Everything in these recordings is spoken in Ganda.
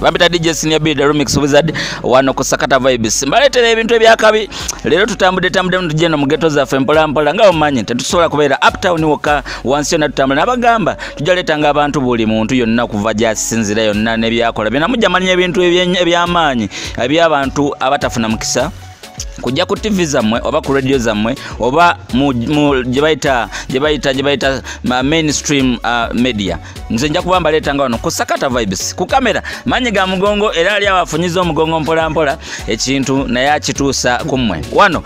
bambita DJ Senior B the Remix Wizard wano ku Sakata Vibes mbaletera ebintu ebyakabi lero tutambudde tujje no mugeto za fempola mpola nga omanyi tetusobola kubeera uptown woka wansi yonna tutambula nabagamba tujaletanga abantu buli muntu yonna kuva jasinzira yonna nebyakola bina mujja manya ebintu ebyamaanyi eby'abantu abatafuna mukisa kujja ku TV zammwe oba ku radio zammwe oba mu jebaita mainstream media nze nja kubamba letanga wano ku Sakata Vibes ku kamera manyi ga mugongo era ali abafunyiza omugongo mpola mpola ekintu naye akituusa kumwe wano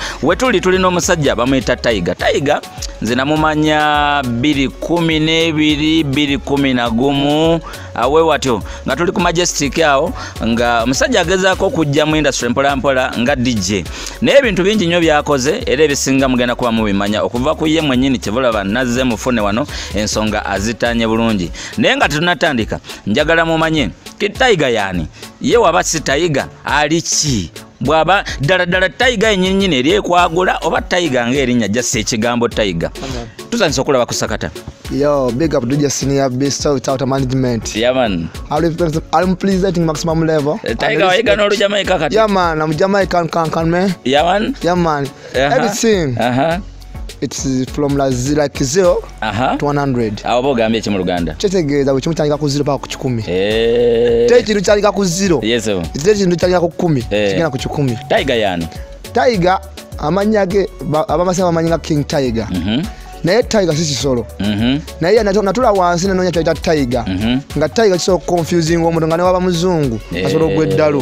tulina omusajja bamuyita Tiger nze namumanya 2012 awe watyo nga tuli ku Majestic awo nga omusajja agezaako okujja mu industry mpola mpola nga DJ naye ebintu bingi nnyo byakoze era ebisinga mugenda kuba mubimanya okuva ku ye mwennyini Kibulaba nazze mufune wano ensonga azitanye bulungi naye nga tunatandika njagala mumanye Tiger yani ye waba si Tiger ali ki bwaba ddala Tiger yennyini eri ekwagula oba Tiger ng'erinnya jassa ekigambo Tiger tuzanisa okulaba ku Sakata. Yo, big up DJ Senior B without management. Yeah man. I'm presenting maximum level. Tiger waiga no Jamaica kati. Yeah man, I'm Jamaican can man. Yeah man. Yeah man. Everything. It's from like 0 to 100. Awo bogambye eki mu Luganda. Kitegeeza bwe kimutandika ku 0 paka ku 10. Tekintu kyalika ku 0. Yes sir. Tekintu kyalika ku 10. Kigenda ku 10. Tiger yani. Tiger amanya ge abamasaba amanya King Tiger. Naye Tiger si kisolo. Naye natula wansi nenonya kyayita Tiger. Nga Tiger kiso confusing omuntu nga ne waba muzungu asobola ogweddalu.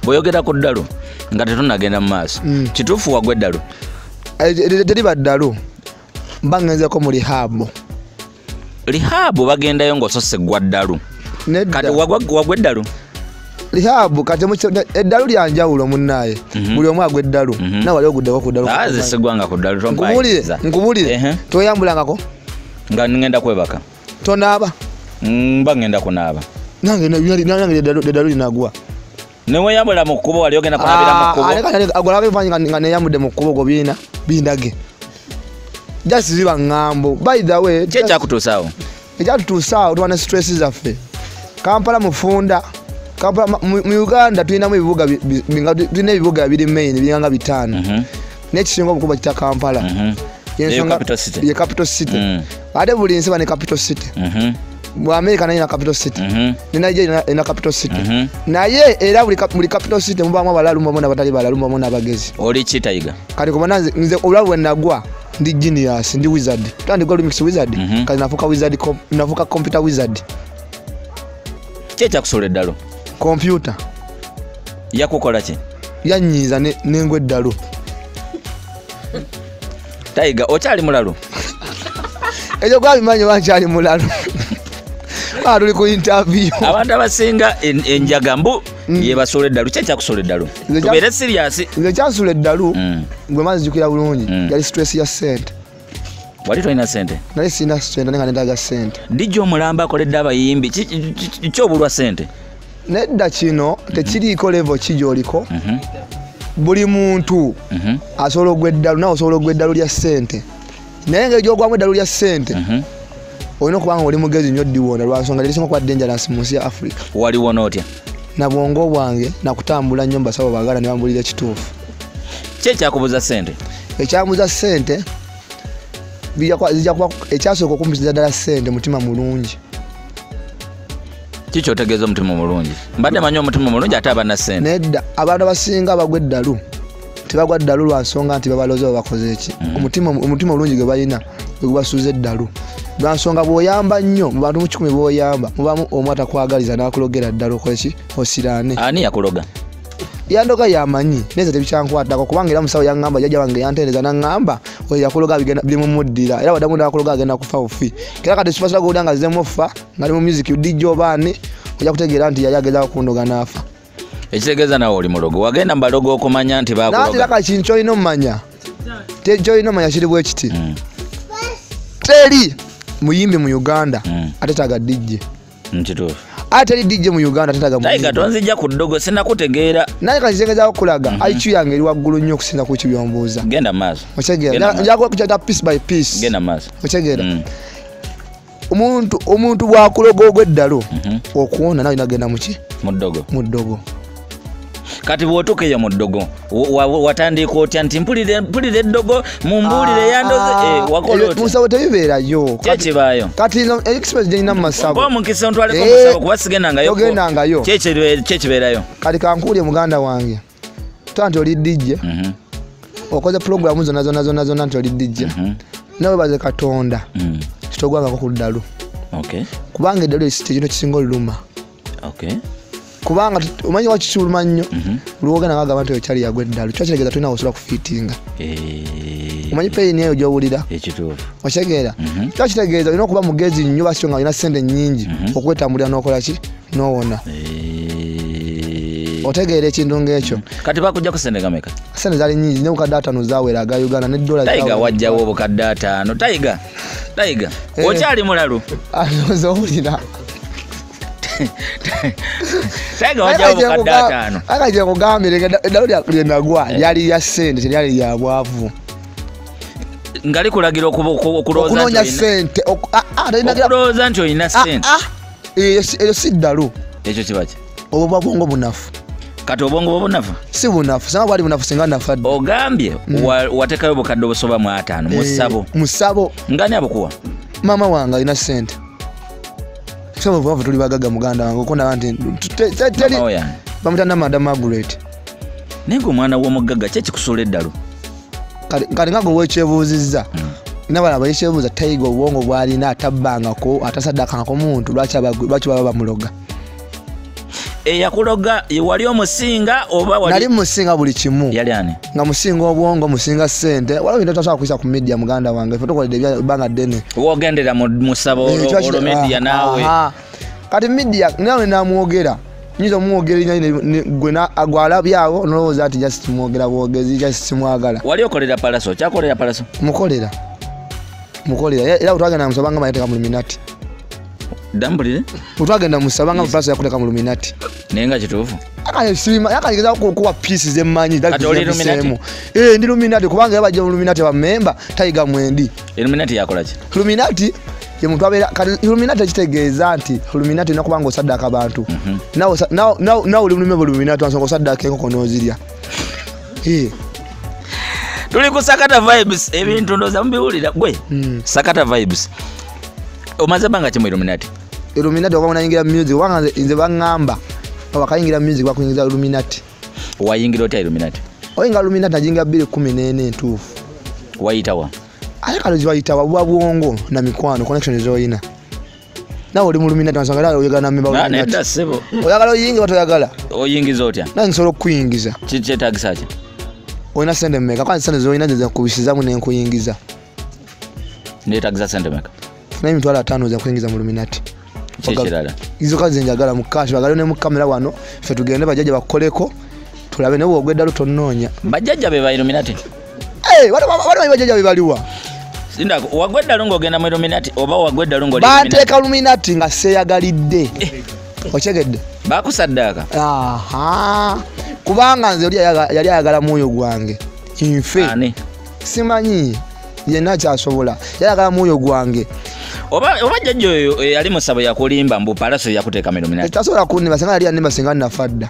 Boyogera ku ddalu nga tetunagenda mu maaso. Kituufu wagweddalu. Teriba ddalu. Mbangenzeeko mu rehab. Rehab bagendayo ng'osose gwa ddalu. Kati wagweddalu. Rehab kati eddalu lyanjawulo munnaye buli omu agweddalu nawe wali oguddeko ku ddalu segwanga ku ddalu nkubulire toyambulangako nga ngenda kwebaka tonaaba mba ngenda kunaaba nange eddalu linagwa neweyambula mu kkubo wali ogenda kunabira mu kkubo nga neyambudde mu kkubo go bindage just ziba ŋŋambo by the way kyekyakutuusaawo ekyatutuusaawo tuba ne stress zaffe Kampala mufunda mu Uganda tulina ebibuga biri main byanga 5 n'ekisinga obukuba kita Kampala ye capital city ate buli nsi bane capital city mu America nayo capital city ne Nigeria ina capital city naye era buli capital city mubamu abalalu mbona abatali balalu mbona abagezi oli ki Tiger kati kubona nze olwawe nagwa ndi genius ndi wizard kandi go remix wizard kati nafuka wizard nafuka computer wizard kyekyakusola eddalo computer yakukola ki yanyiza n'engwe eddalo Tiger okyali mulalu ekyo gwabimanyi wankyali mulalu tuli ku interview abantu abasinga enjaga mbu yebasola eddalu kyekyakusola eddalu tubeere serious nze kyasola eddalu gwe mazijukira bulungi yali stress ya sente wali tolina sente nali sina sente nga netaga sente dijja omulamba akoledde abayimbi kyobulwa sente nedda kino tekiriiko level kijooliko buli muntu asobola ogweddalu nawe osobola ogweddalu lya sente naye engeri gyogwamu eddalu lya sente olina okubanga oli mugezi nnyo ddiwona lwansonga lirisinga okuba dangerous mu nsi ya Africa waliwona otya na bwongo bwange nakutambula nnyo mbasaba baagala ne bambulira ekituufu kyekyakubuza sente ekyamuza sente zijja kuba ekyasooka okumpisiza ddala sente mutima mulungi kikyotegeeza omutima mulungi mbadde manyi omutima mulungi ate abana sente nedda abantu abasinga abagwa eddalu tebagwa ddalu lwa nsonga nti babaloze babakoze eki omutima mulungi gwe balina gwebasuuza eddalu lwa nsonga bw'oyamba nnyo mu bantu mu 10 bw'oyamba mubamu omu atakwagaliza n'akulogera ddala okoleki osiraane ani yakuloga yandoga yamanyi neze tebikyankwatako kubanga era musawo yaŋŋamba jjajja wange yanteereza naŋŋamba oyo yakuloga biri mumuddira era waddamu n'akuloga agenda kufa bufi kera kati sipasira gowulira nga azemu offa ngali mu music DJ obaani ojja kutegeera nti yali agezaako kundoga n'afa ekitegeeza nawe oli mulogo wagenda mu balogo okumanya nti bakuloga nati laka kintu kyolina omumanya kyolina omumanya kiri bwe kiti teri muyimbi mu Uganda atetaga DJ nkituufu ate ali DJ mu Uganda atetaga muyimbi Tiger tonzijja ku ddogo sinakutegeera naye kazizengezako kulaga IQ yange eri waggulu nnyo okusinza ku kibyombuuza genda maaso okitegera njakuba kukyata piece by piece genda maaso okitegera omuntu bwakuloga ogw'eddalo okuwona nawe nagenda muki mu ddogo kati bw'otuukeyo mu ddogo watandika otya nti mpulira eddogo mumbuulire yandoze wakola otya musabo tebibeerayo kyekibaayo kati express gyeyina mu masabo omukisa ontwaleko musabo kuba sigendangayo kyekibeerayo kati kankuulye muganda wange twa nti oli dijje okoze puroguramu zonna nti oli dijje nawe baze katonda kitogwangako ku ddalu kubanga eddalu ekintu kisinga oluluma kubanga omanyi wakikiluma nnyo luwogenda ngagamba nti ekyali yagwa eddalu kyo kitegeeza tulina osobola kufiitinga omanyi peyini eyo gyowulira okitegeera kyo kitegeeza olina okuba mugezi nnyo basityo nga olina ssente nnyingi okwetambulira n'okola ki n'owona otegeera ekintu ng'ekyo kati bakujjako ssente gameka ssente zaali nnyingi ne bukadde 5 zaawera aga Uganda ne dola Tayiga wajjawo obukadde 5 Tayiga okyali mulalu ozowulira Tayiga wajjawo obukadde 5 akaje kugambire eddalu lyendagwa lyali lya ssente teryali lya bwavu nga likulagira okunoonya ssente okulowooza nti olina ssente eyo si ddalu ekyo kibaki obwo bwongo bunafu kati obwongo bunafu si bunafu sanga bwali bunafu singa nafadde ogambye watekayo obukadde obusoba mu 5 mu ssabo ngani abukuwa mama wange alina ssente sabo bwavu tuli bagaga muganda wange okona nti bamutanda Madam Margaret nenga omwana w'omugagga kyekikusula eddalu kati nga gwe weekyebuuzizza nabala bayekyebuuza Tayiga obwongo bwalina atabbangako atasaddakangako muntu lwaki baba bamuloga eyakuloga wali omusinga oba nali musinga buli kimu yali ani nga musinga obwongo musinga ssente waliwo bintu tasobola kuyisa ku media muganda wange ffe tukoledde ebbanga ddene wogendera mu ssabo olwo media naawe kati media nawe namwogera nyinza omwogera gwe agwalabyawo nolowooza ati just mwogera bwogezi just mwagala wali okolera palaso kyakolera palaso mukolera era utwagenda musobanga mayeteka mu Illuminati dambulire utwagenda musabanga mu palaso yakuteka mu Illuminati nenga kituufu yakayigeza kuwa pieces emanyi ndi Illuminati kubanga yabajja mu Illuminati ba member Tayiga mwendi Illuminati yakola ki Illuminati ye muntu abeera kati Illuminati ekitegeeza nti Illuminati ina kubanga osaddaka abantu nawe oli mulime Illuminati wansonga osaddaka enkoko n'ozirya tuli ku Sakata Vibes ebintu ndoza mbiwulira gwe Sakata Vibes omaze banga ki mu Illuminati oba unayingira music wanga nze bangamba wakayingira music bakuyingiza Illuminati wayingira otya Illuminati oyingira Illuminati ajinga 2014 entuufu wayitawa ate kale zibayitawa bwa bwongo na mikwano connection zoyina nawe oli mu Illuminati wansanga era oyagala na member Illuminati oyagala oyinge batoyagala oyingiza otya nange nsobola okukuyingiza kyetagisa ki oyina ssente mmeka kwanza ssente zoyina zezakubisizamu nenkuyingiza netagisa ssente mmeka funa emitwalo 5 zakuyingiza mu Illuminati kyekirala izo kazi njagala mu kashi bagalo ne mu kamera wano ffe tugende bajjaja bakoleko tulabe ne bwogwa eddalu tonnoonya bajjaja be ba Illuminati wali bajjaja be baliwa sinda wagwa eddalu ng'ogenda mu Illuminati oba wagwa eddalu ng'oli banteeka Illuminati nga seeyagalidde okyegedde bakusaddaaka kubanga nze yali ayagala mwoyo gwange nfe simanyi yenna kyasobola yali ayagala mwoyo gwange oba jjajja oyo yali musabo yakulimba mbu palaso yakuteeka mu Illuminati tasobola kunimba singa yali yanimba singa nafadda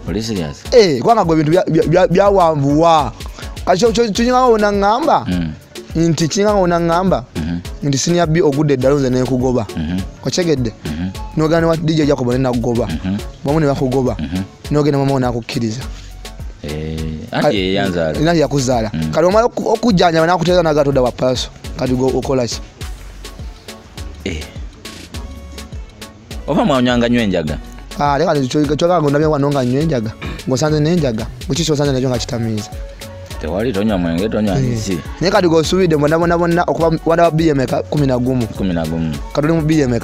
oli serious kubanga gwe bintu byawanvuwa kati kinyinga wona ngamba nti kinyinga wona ngamba nti senior B ogudde eddalu nze nekugoba okyegedde nogana wa DJ Jacob nakugoba bamu ne bakugoba nogenda mama nakukkiriza ati yanzala ina yakuzaala kati omala okujjanja nakuteeza nagatoda wa palaso kati okola ki oba mwanyanga nnyo enjaga leka kyogaa ngondabya wano nga nnyo enjaga ng'osanze n'enjaga bwekiki osanze nakyo nga kitamiiza tewali tonywa mwenge tonywa nsi naye kati g'osuubidde bonna okuba wana wa BMK 11 kati oli mu BMK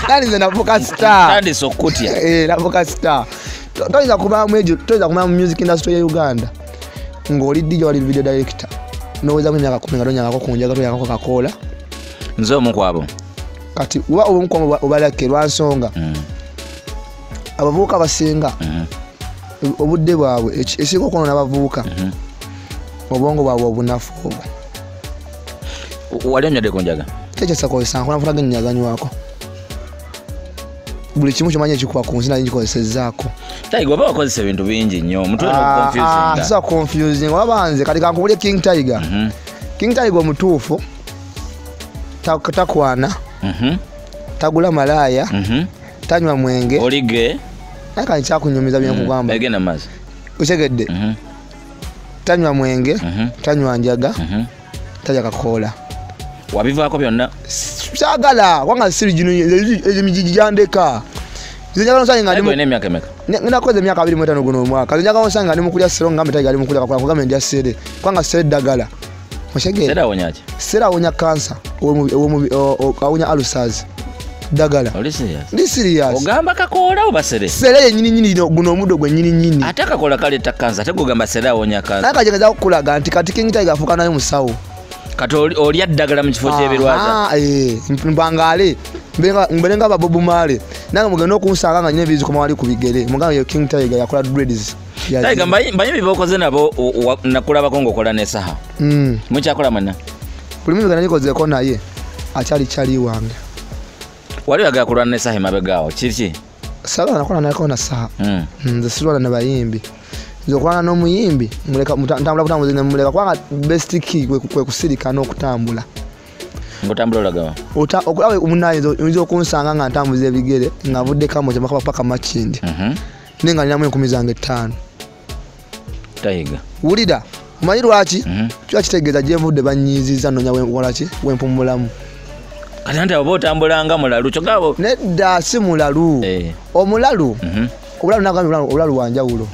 nani nze navuka star tandise okutya navuka star toyinza kubaamu egyo toyinza kumala mu music industry ya Uganda ng'oli DJ wali video director nowezamu emyaka 10 nga tonyangako ku njaga tonyangako kakoola nze omu kwabo kati uba omukwamo obalake lwansonga abavubuka abasinga obudde bwabwe ekisinga okwonoona abavubuka obwongo bwabwe obunafu obwo wali onywedde ku njaga Tekyesa kozesa nkola genyaganywako. Buli kimu kyomanya ekikuba ku nsi nayo nkikozesezzaako. Tiger oba wakozesa ebintu bingi nnyo omutwe confusing. Sisa confusing wabanze kati kankubulye King Tiger. King Tiger omutuufu takwana. Tagula malaya. Tanywa mwenge. Olige. Aka nkyakunyumiza byenkugamba. Egenda mazi. Utegedde. Tanywa mwenge. Tanywa njaga. Tajja kakola. Wabivaako byonna. Kyagala wanga siri gino emijijandeka. Zinyaga nsanga ngani mu emyaka emeka. Nakoze emyaka 25 guno omwaka. Zinyaga nsanga ngani mukulya sero ngambe Tiger ali mukulya kakola kugamba ndi asere. Kwanga sere dagala. Mushege. Sera wonyaje. Sera wonya cancer. Awunya ulcers. Dagala. Oli serious? Ndi serious. Ogamba kakola oba sere? Sere nyini guno omudo gwe nyini. Ataka kola kale ta cancer tegugamba sera wonya cancer. Nakajegeza okulaga nti kati King Tiger afuka nayo musawo. Kati oli addagala mu kifo ky'ebirwaza. Mbangale. Mbelenga babobu male. Nanga mugenda okunsanga nga nyebizi koma wali kubigere. Mugamba yo King Tiger yakola dreads. Tiger mbaye bibokoze nabo nakulaba kongo kola nesaha. Mukyakola mwana. Buli muntu gana nikozeko naye. Achali wange. Wali yaga kulwa nesaha mabegaawo. Kiki? Sala nakola nako na saha. Nze silwana na bayimbi. Nzokulana n'omuyimbi muleka ntambula kutambuza ne muleka kwanga best key kwe kusirika n'okutambula. Ngotambula olagawa. Okulawe umunaye nzo kunsanga nga ntambuza ebigere nga vudde kamo kya makaba paka makindi. Nenga ninamu 15. Tiger. Wulida. Umanyi lwaki? Kyo kitegeeza gye mvudde banyiziza nonya wenkola ki? Wempumulamu. Kati ante abo otambulanga mulalu kyogabo. Nedda si mulalu. Omulalu. Obulalu nagambi obulalu wanjawulo.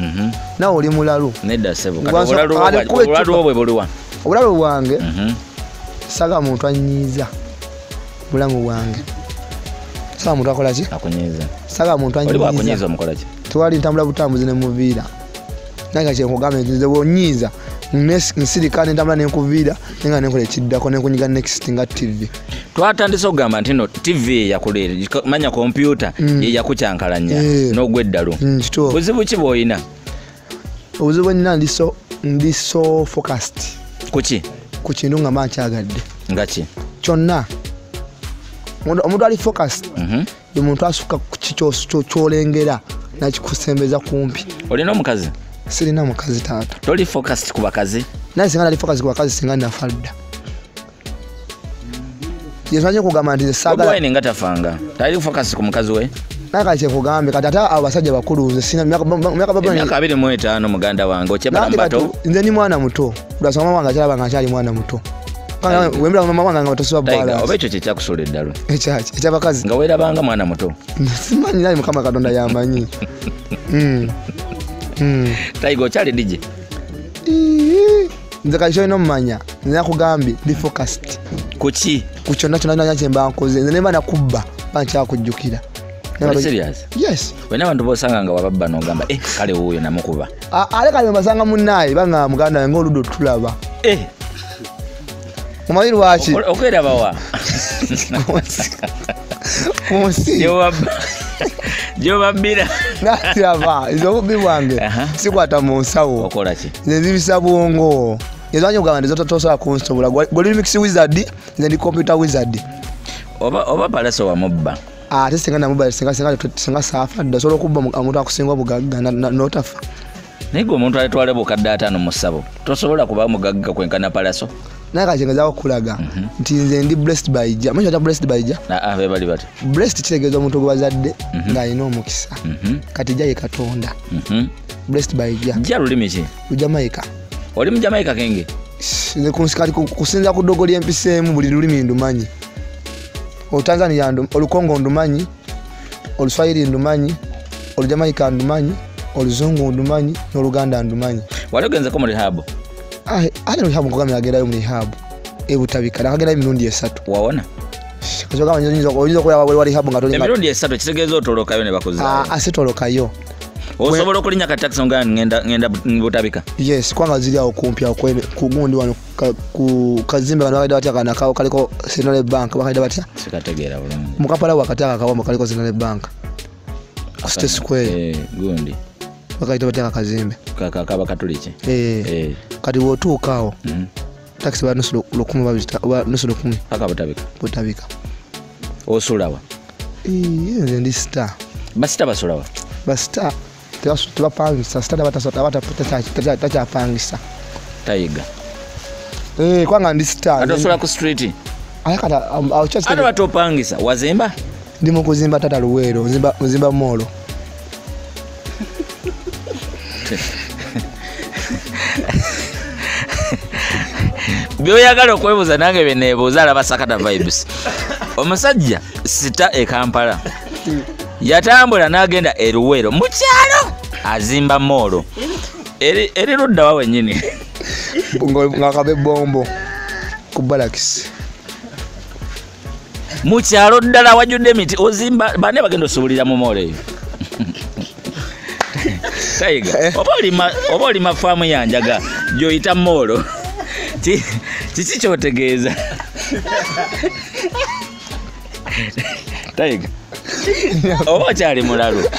Nawe oli mulalu. Nedda sebo. Kati obulalu obwe buliwa. Obulalu wange. Saga muntu anyiza. Bulamu wange. Saga muntu akola ki? Akunyiza. Saga muntu anyiza. Oli akunyiza mukola ki? Twali ntambula butambuzi ne muviira. Nanga kye nkugambe nze bonyiza. Nsirika ntambula ne nkuviira nenga nenkola ekiddako ne kunyiga next nga TV. Twatandise okugamba nti no TV yakulere manya computer ye yakucyankalanya n'ogweddalo. Buzibu ki bw'olina? Obuzibu nnina ndi so focused. Kuki? Ku kintu nga mankyagadde. Nga ki? Kyonna. Omuntu ali focused. Ye muntu asuka ku kikyo kyolengera nakikusembeza kumpi. Olina omukazi? Sirina mukazi taata. Toli focused ku bakazi? Naye singa ali focused ku bakazi singa nafadda. Yesanye kugamba nti saga. Obwene ngatafanga. Tali focused ku mukazi we? Naka kye kugambe kati ata abasajja bakulu nze sina myaka 25 muganda wange okyebala mbato. Nze ni mwana muto. Udasoma wange akyalaba nga akyali mwana muto. Kanga wembera mama wange nga batosoba bala. Oba ekyo kyekyakусula eddalo. Ekyabakazi. Nga weerabanga mwana muto. Simanyi naye Mukama Katonda yamanyi. Tiger okyali DJ. Nze kali kyo nomanya. Nze nakugambye ndi focused. Kuki? Ku kyonna kyonna kyemba nkoze. Nze nemba nakubba bankyakujjukira. Are serious? Yes. Wena bantu bosanga nga wababba n'ogamba kale wuuyo namukuba. Ale kale mbasanga munnaye banga muganda wange oludo tulaba. Mumanyi lwaki? Okwera bawa. Kunsi. Jobabbira. Nataba ezobubi bwange sikwata mu nsawo. Okola ki? Nze nzibisa bwongo. Ezanyo kugamba nze tosobola kunsobola. Gwe mix wizard nze ndi computer wizard. Oba palaso wa mobba. Ate singa na mobile singa safa ndasobola okubba omuntu akusinga bugagga n'otafa. Naye gwe omuntu atwala bukadde 5 mu ssabo tosobola kuba mugagga kwenkana palaso. Naye kakyengeza okulaga nti nze ndi blessed by Jah. Mwisho ta blessed by Jah. Be bali bati. Blessed kitegeeza omuntu gwe bazadde ng'alina omukisa. Kati Jah ye Katonda. Blessed by Jah. Jah lulimi ki? Jamaica. Oli mu Jamaica kenge? Nze kunsikali kusinza ku ddogo ly'empiseemu buli lulimi ndumanyi. Tanzania olukongo ndumanyi, oluswahili ndumanyi, olujamaica ndumanyi, oluzungu ndumanyi, n'oluganda ndumanyi. Wali ogenze ko mu rehab? Ate mu rehab nkugamira agerayo mu rehab. Ebutabika nakagerayo emirundi 3. Wawona? Kazogamba oyinza okulaba wali rehab nga toli. Emirundi 3 kitegeeza otolokayo ne bakuza. Asitolokayo. Osobola okulinya ka taxi nga ngenda Butabika? Yes, kwanga ziri awo kumpi awo ku gundi wano ku kazimbe bano bakayida batya kana kawo kaliko Central Bank bakayida batya? Sikategeera bulungi. Mukapala wakati akawo kaliko Central Bank. Ku State Square. Gundi. Bakayida batya kazimbe. Kaba katuliki. Kati wotuuka awo. taxi ba nusu 10 paka butabika osulawa ndi star basulawa basita tebapangisa star batachapangisa Tiger kwanga ndi star atosula ku street ayakata ate batopangisa wazimba ndi mukuzimba tata Luwero nzimba molo byoyagala okwebuuza nange beneebuuza alaba Sakata Vibes. Omusajja sita e Kampala yatambula n'agenda e Luwero mu kyalo azimba moolo eri ludda wa wennyini ngakabe bombo ku Balakisi mu kyalo ddala wajjudde emiti ozimba bane bagenda osuubulira mu moolo eyo. Tiger oba oli mafaamu yanjaga gy'oyita moolo kiki kyotegeeza? Tiger oba okyali mulalu?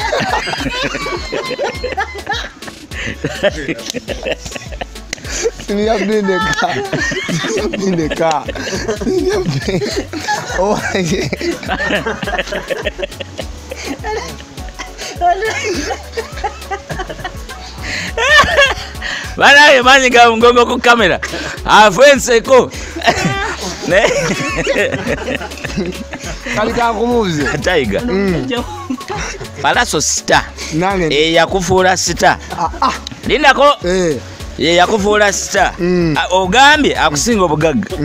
Banaye manyiga mungongo ku kamera afenseko kali kakumubuze Tiger Palaso star yakufuula star lindako yakufuula star ogambye akusinga obugagga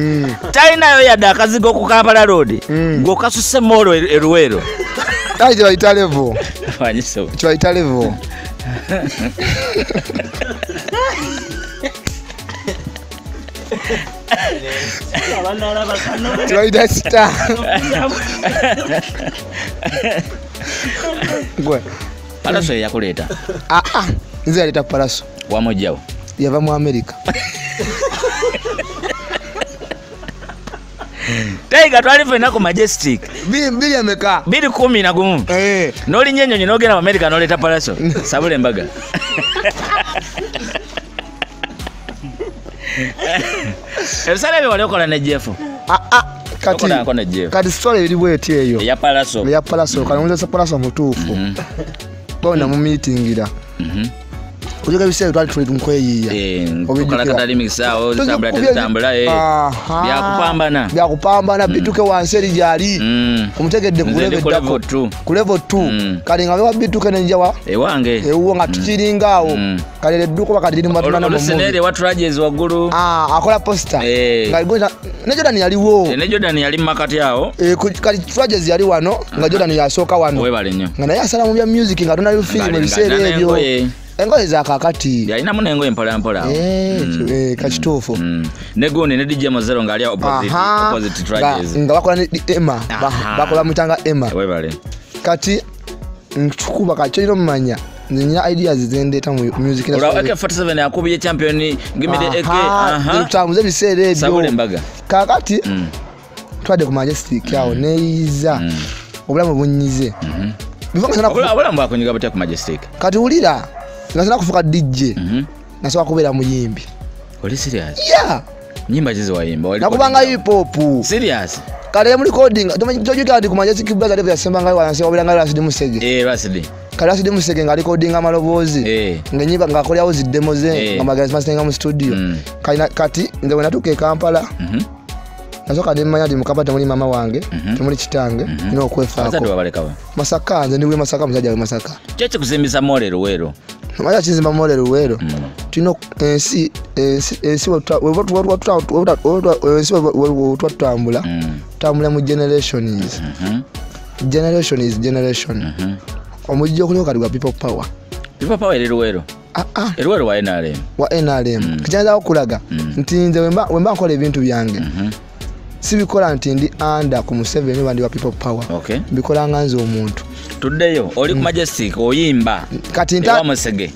talinayo yadde akazigo ku Kampala road ng'okasusse moolo e Luwero kibayita level kibayita level kibayita star gwe Palaso yakuleeta nze yaleeta Palaso wamujjawo yava mu America. Tiger twali fena ku Majestic bili ameka 211 noli nyenyo n'ogenda mu America n'oleeta Palaso sabule embaga ebisale wali okola ne Jeff kati story eri bweti eyo ya Palaso kanonza Palaso mutuufu bona mu meetingira kujoga bisebe twali tuli nkweyiya okukala katali mixao tambula byakupambana bituke wansi eri gyali omutegedde ku level 2 kali nga bwa bituke nenjawa ewange ewo nga tukiringaawo kali edduko bakati mu matuna mu senere watrajez waggulu akola poster nga gonja ne Jordan yaliwo ne Jordan yali makati yao kali trajez yali wano nga Jordan yasooka wano webale nnyo nga naye asala mu bya music nga tuna film ebisere ebyo engoye za kakati yalina munengo empola kachitofu ne gone ne DJ Mozero nga ali opposite trajes nga bakola ne Emma bakola mutanga Emma webale kati ntukuba kachiro mmanya nina ideas zendeta mu music na AK47 yakubiye champion give me the AK tutamuze bisere ebyo sabule mbaga kakati twade ku Majestic yawo neiza obulamu bunyize obulamu akonyiga batya ku Majestic kati ulira nasana kufuka DJ nasoka kubera muyimbi oli serious nyimba zizo wayimba nakubanga hip hop serious kale mu recording tojuka ndi ku Majestic brother level yasemba ngai wanase obulanga Rashid Musege Rashid kale Rashid Musege nga recording amalobozi ngenyiba nga akolyawo zi demo ze nga magazi mastenga mu studio kati nze bwe natuke Kampala nasoka ndi mmanya ndi mukapata muli mama wange tumuli kitange ino okwefaako Masaka nze ndiwe Masaka musajja we Masaka kyeche kuzimbisa mole Luwero maya kizimba mole Luwero tino ensi twatambula tambula mu generation omujjo kulyo kali wa people power eri Luwero Luwero wa NRM kijanza okulaga nti nze wemba nkola ebintu byange sibikola nti ndi anda ku Museveni bandi wa people power bikola nganze omuntu tuddeyo oli ku Majestic oyimba kati nta Musege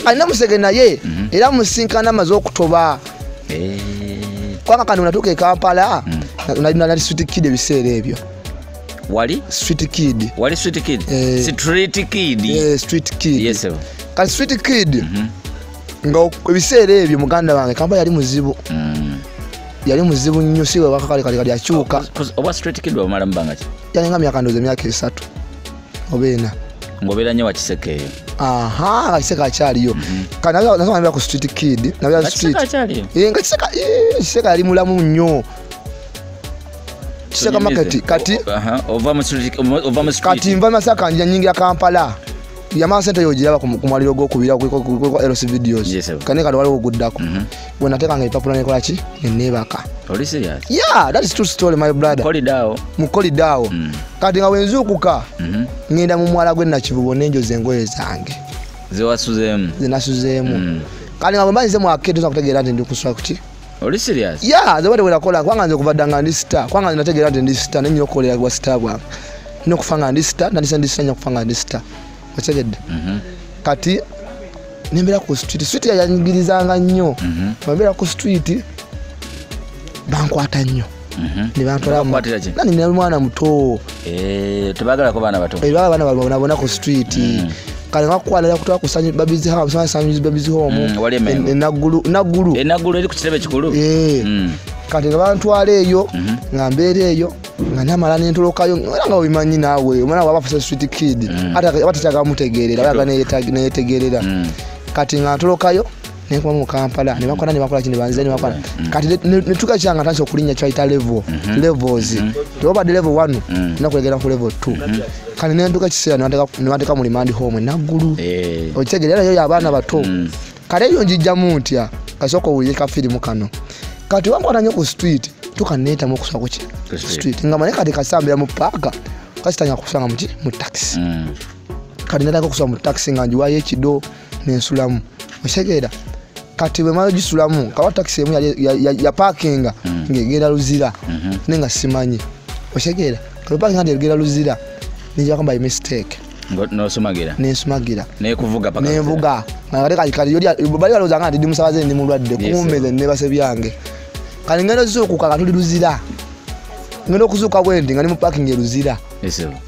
kalina Musege naye era musinkana amaze okutoba kwanga kandi unatuka Kampala unalina Street Kid ebiseera ebyo wali Street Kid Street Kid yes kali Street Kid nga ebiseera ebyo muganda wange Kampala yali muzibu yali muzibu nnyo siwe wakakali kali akyuka oba Street Kid wamala mbanga ki yalinga myaka ndoze myaka 3 obeena ngobera nnyo wakiseke eyo akiseka akyaliyo kana nasoma ku Street Kid nabya Street nga kiseka yali mulamu nnyo kiseka market kati ova mu Street kati mva masaka nyingi ya Kampala yama sente yojiraba ku mwaliro gokubira ku LC videos kane kali waliwo guddako bwe natekanga ipapula nekola ki nebaka oli serious yeah that is true story my brother mukoli dawo kati nga wenzukuka ngenda mu mwala gwe nakivubo nenjoze engoye zange zinasuzeemu kali nga bambanyize mu akedo za kutegeera nti ndi kuswa kuti oli serious yeah the way we kola kwanga nze kubadanga ndi star kwanga nze nategeera nti ndi star nenyo okolera kwa star bwa no kufanga ndi star ndi senya kufanga ndi star wategedde kati nembera ku street yanyigirizanga nnyo nembera ku street bankwata nnyo ne bantwala nani ne mwana muto tebagala ko bana bato bana babona ku street kale ngakwalira kutoka kusanyu babizi ha kusanyu babizi home nagulu eri ku kitebe kikulu kati nga bantwala eyo nga mbeera eyo nga namala n'entolokayo nga obimanyi naawe omwana waba Fusa Street Kid ate batataga mutegeerera baga neyetegeerera kati nga ntolokayo nekuma mu Kampala ne bakola kino banze ne bakola kati netuka kyanga tanso okulinya kyaita levels tobadde level 1 nakulegera ku level 2 kati nentuka kiseera ne bateka mu remand home nagulu okitegeerera yo abaana bato kale yo njijjamu ntya kasoko wuyeka filimu kano kati wankwata nnyo ku street tukaneeta mu kuswa kuki street nga mane kati kasambira mu park kasitanya kusanga mu taxi kati nataka kuswa mu taxi nga njiwayo ekido nensulamu osegeera kati bwe mala gisulamu kawa taxi emu ya parkinga ngegera luzira nenga simanyi osegeera kati parkinga ngegera luzira nijja kwamba mistake nensumagira nekuvuga paka nevuga kati yoli bali balozanga ndi musabaze ndi mulwadde kumumeze ne base byange kali ngendo zukuka katuli luzira ngendo kuzuka bwendi ngani mu parking eluzira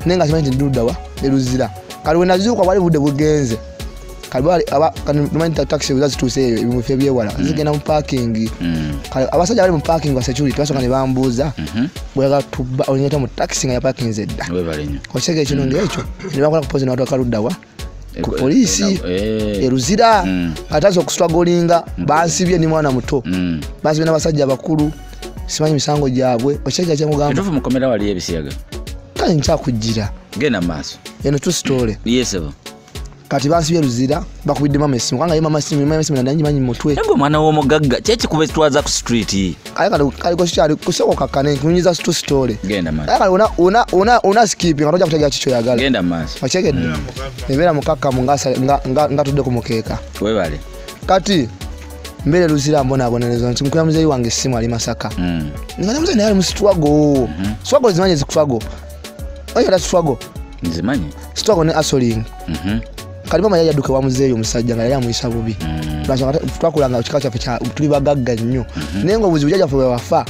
nenga simanyi ndudawa eluzira kali wena zukuka wali budde bugenze kali bali aba kani taxi uzazi tuseyo ibimufe byewala zigenda mu parking kali abasajja bali mu parking wa security basoka ne bambuza bwega tuba onyeta mu taxi nga ya parking zedda kochege kino ngecho ne bakola kupoze na watu akaludawa ku polisi eluzira atazo kustragolinga bansibye ni mwana muto basibye n'abasajja bakulu simanyi misango gyabwe okyajja kyamugamba etufu mukomera wali ebisiyaga kale nkyakujjira genda maaso eno tu story yesebo kati bansibye luzira bakubidde mama esimu kwanga mama esimu nandanyi manyi mutwe ego mwana w'omugagga kyeki kubetwaza ku street kale ko kyali kusoko kakane kunyiza tu story genda maaso kale una skipping atoja kutegera kicho yagala genda maaso okyegedde ebera mukaka mungasa nga tudde ku mukeeka webale kati mbele luzira mbona abonerezo nti mukula muzeyi wange simu ali Masaka ngana muzeyi naye musitwago swago zimanye zikufago oyo da swago nzimanyi sitwago ne asoling kali mama yaya duka wa muzeyi omusajja nga yali amuyisa bubi twakulanga kika kyafe kya tuli bagagga nnyo naye ngo buzi bujaja fe wafa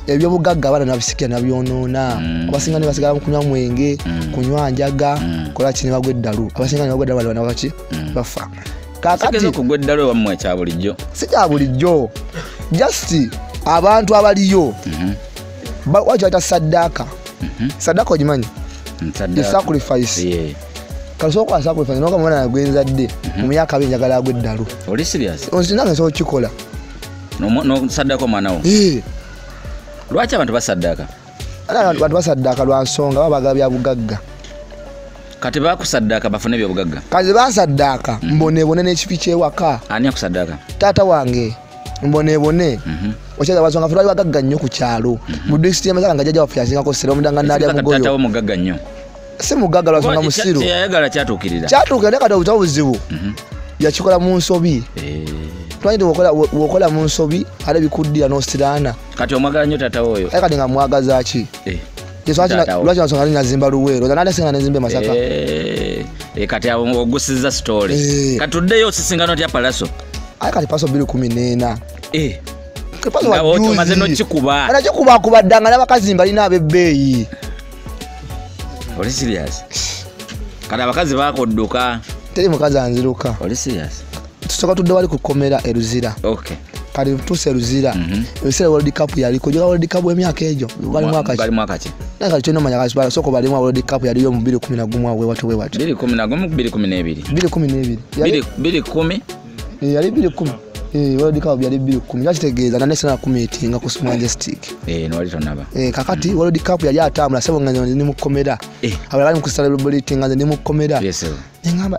ebyo bugagga abana nabisikia nabyonona abasinga ne basigala kunywa mwenge kunywa njaga kola kini bagweddalu abasinga ne bagweddalu bali banawaki bafa kakati kugweddalo wamwe kya bulijjo sija bulijjo just abantu abaliyo wacha sadaka sadaka ojimanyi the sacrifice kalso kwa sacrifice noka mwana agwenza dde mu myaka benjagala agweddalu oli serious onsinanga so kikola no sadaka mwana wo lwacha abantu basadaka abantu basadaka lwansonga babaga bya bugagga kati bakusadaka bafune bya bugagga kazi basadaka mbonebone n'ekipi kyewaka ani akusadaka tata wange mbonebone ochaza bazonga fira bagagga nnyo ku kyalo mu district y'Amasaka nga jajja wafyasinga ko sero mudanga nali amugoyo tata wo mugagga nnyo si mugagga lwasonga musiru yayagala kyatukirira kati obuzibu yakikola mu nsobi twanyite wokola mu nsobi ale bikuddira n'ostirana kati omwagala nnyo tata woyo kati nga mwagaza ki lwaki nasonga nazimba luweero zanali asinga nezimba Masaka kati ogusiza story kati tuddeyo osisingano tya palaso kati paso 214 omaze nokikuba nakikubakubaddanga n'abakazi mbalina ab'ebbeeyi oli serious kati abakazi bakodduka teri mukazi anziruka oli serious tusoka tudde wali kukomera eluzira kali tuse Luzira ebisere World Cup yaliko joka World Cup emyaka ejo bali mwaka ki nanga kino manya kasibala soko bali mu World Cup yaliyo mu 2011 awe watu 2011 2012 yali 2010 World Cup yali 2010 yakitegeeza na national committee nga ku Majestic no wali tonaba kakati World Cup yali atambula sebo nga ndi mukomera abali mu celebrate nga ndi mukomera yes ngamba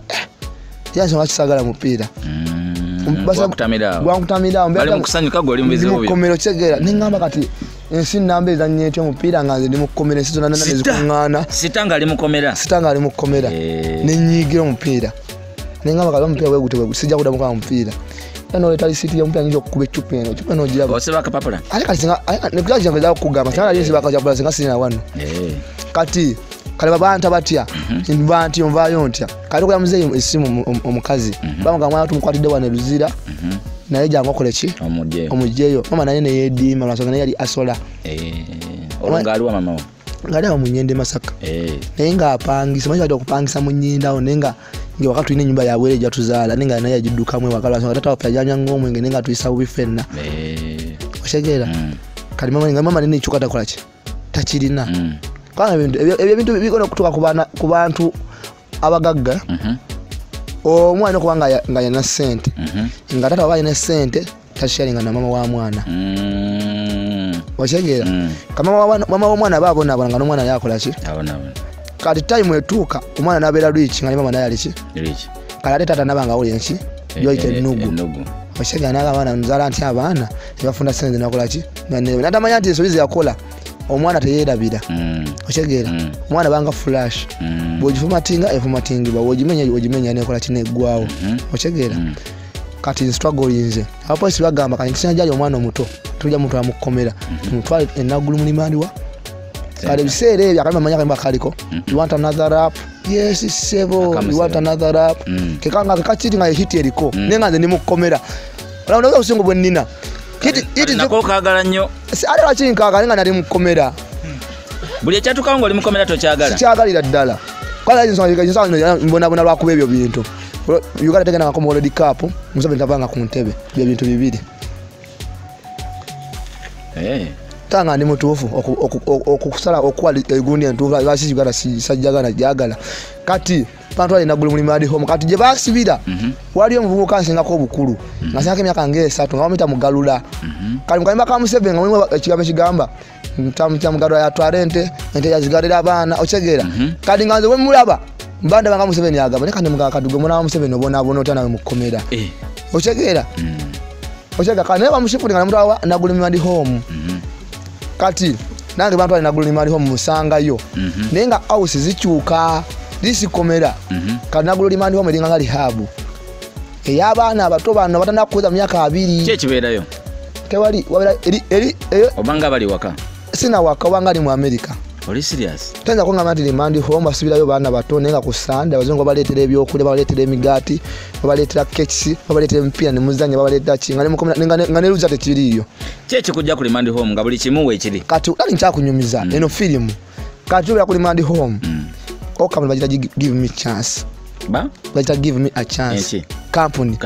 yazo bakisagala mupira gwakutamira bali mukusanyuka goli mbize obi mukomero chegera ngamba kati ensi namba ezanyete mupira nga ndi mukomera sizo nana nezikungana sitanga ali mukomera nenyigira mupira ngamba kala mupira wegute sijja kudamuka mupira no etali city ya mpya njo kube chupe no jira bose bakapapula ali kasinga nekulaje ngeza kugamba sana yesi bakajabula singa sina wano kati kale babanta batya banti omvayo ntya kali kwa mzee esimu omukazi bamanga mwana tumukwatide wane Luzira naye jango kolechi omujeyo mama naye ne yedima nasonga naye ali asola olongali wa mama ngali wa munyende Masaka nenga apangisa manje okupangisa munyinda onenga nge wakati ine nyumba ya wele jatuzala ninga naye ajiduka mwe wakala songa tata opyajanya ngomwe nge ninga tuisa ubifenna oshegera kali mama nini chukata kolachi tachirina kwa ebintu bikono kutoka ku bantu abagagga omwana kubanga nga yana sente nga tata wabaye ne sente tasharinga na mama wa mwana oshegera kama mama wa mwana babo nabanga no mwana yakolachi abona kati time etuka omwana nabera rich ngani mama naye alichi kala tata nabanga uli enchi yoite nugu oshega naga bana nzala nti abana yafunda senze nakolachi natamanya nti sobizi yakola omwana teyerabira oshegera omwana banga flash bojifumatinga efumatingibwa wojimenya nekola kine gwawo oshegera kati struggle yinze hapo sibagamba kani kisanja omwana omuto tujja muntu amukomera mutwale enagulu mulimandi wa kale bisere ebya kama manya kamba kaliko you want another rap yes sebo you want another rap kekanga kakachiti nga hit eriko nenga nze nimukomera ola ndo usingo bwenina kiti nako kagala nnyo ali wachinkaga nenga nali mukomera buli ekyatukanga oli mukomera tokyagala kyagalira ddala kwala nsonga mbona lwakuba ebyo bintu Uganda tegena ngako World Cup musabe ntavanga ku ntebe bya bintu bibiri tanga ndi mutufu okukusala okwali egundi entuva basi Uganda sajjagana jagala kati pantu ali nagulu mulimadi home kati je basibira wali omuvubuka nsingako obukulu nasaka emyaka nge 3 ngawamita mugalula kali mukayimba ka Museveni ngamwe ekigamba mugalula ya twarente ente yazigalira abana ochegera kadi nganze we mulaba mbanda banga Museveni agamba nekane muga kadugo mona Museveni obona otana we mukomera ochegera ochega kane bamushipulinga mutawa nagulu mulimadi home kati nange bantu ali nagulu mulimadi home musanga yo nenga house zichuka disikomera kanagulu limandi home linga ngali habu eyabana abato bano batana kuza myaka 2 kyekiberayo tewali wabera eri obanga bali waka sina waka wangali mu America oli serious tenza ko ngamati limandi home basibirayo bana bato nenga kusanda bazongo baletere ebyokulya baletere emigati baletera cakes baletere mpira ne muzanya baletera kinga ngane luza tekiriyo kyeki kujja ku limandi home nga buli kimu wekiri kati ali nchakunyumiza eno film kati bya ku limandi home Okama bajita give me chance. Bajita give me a chance. Company.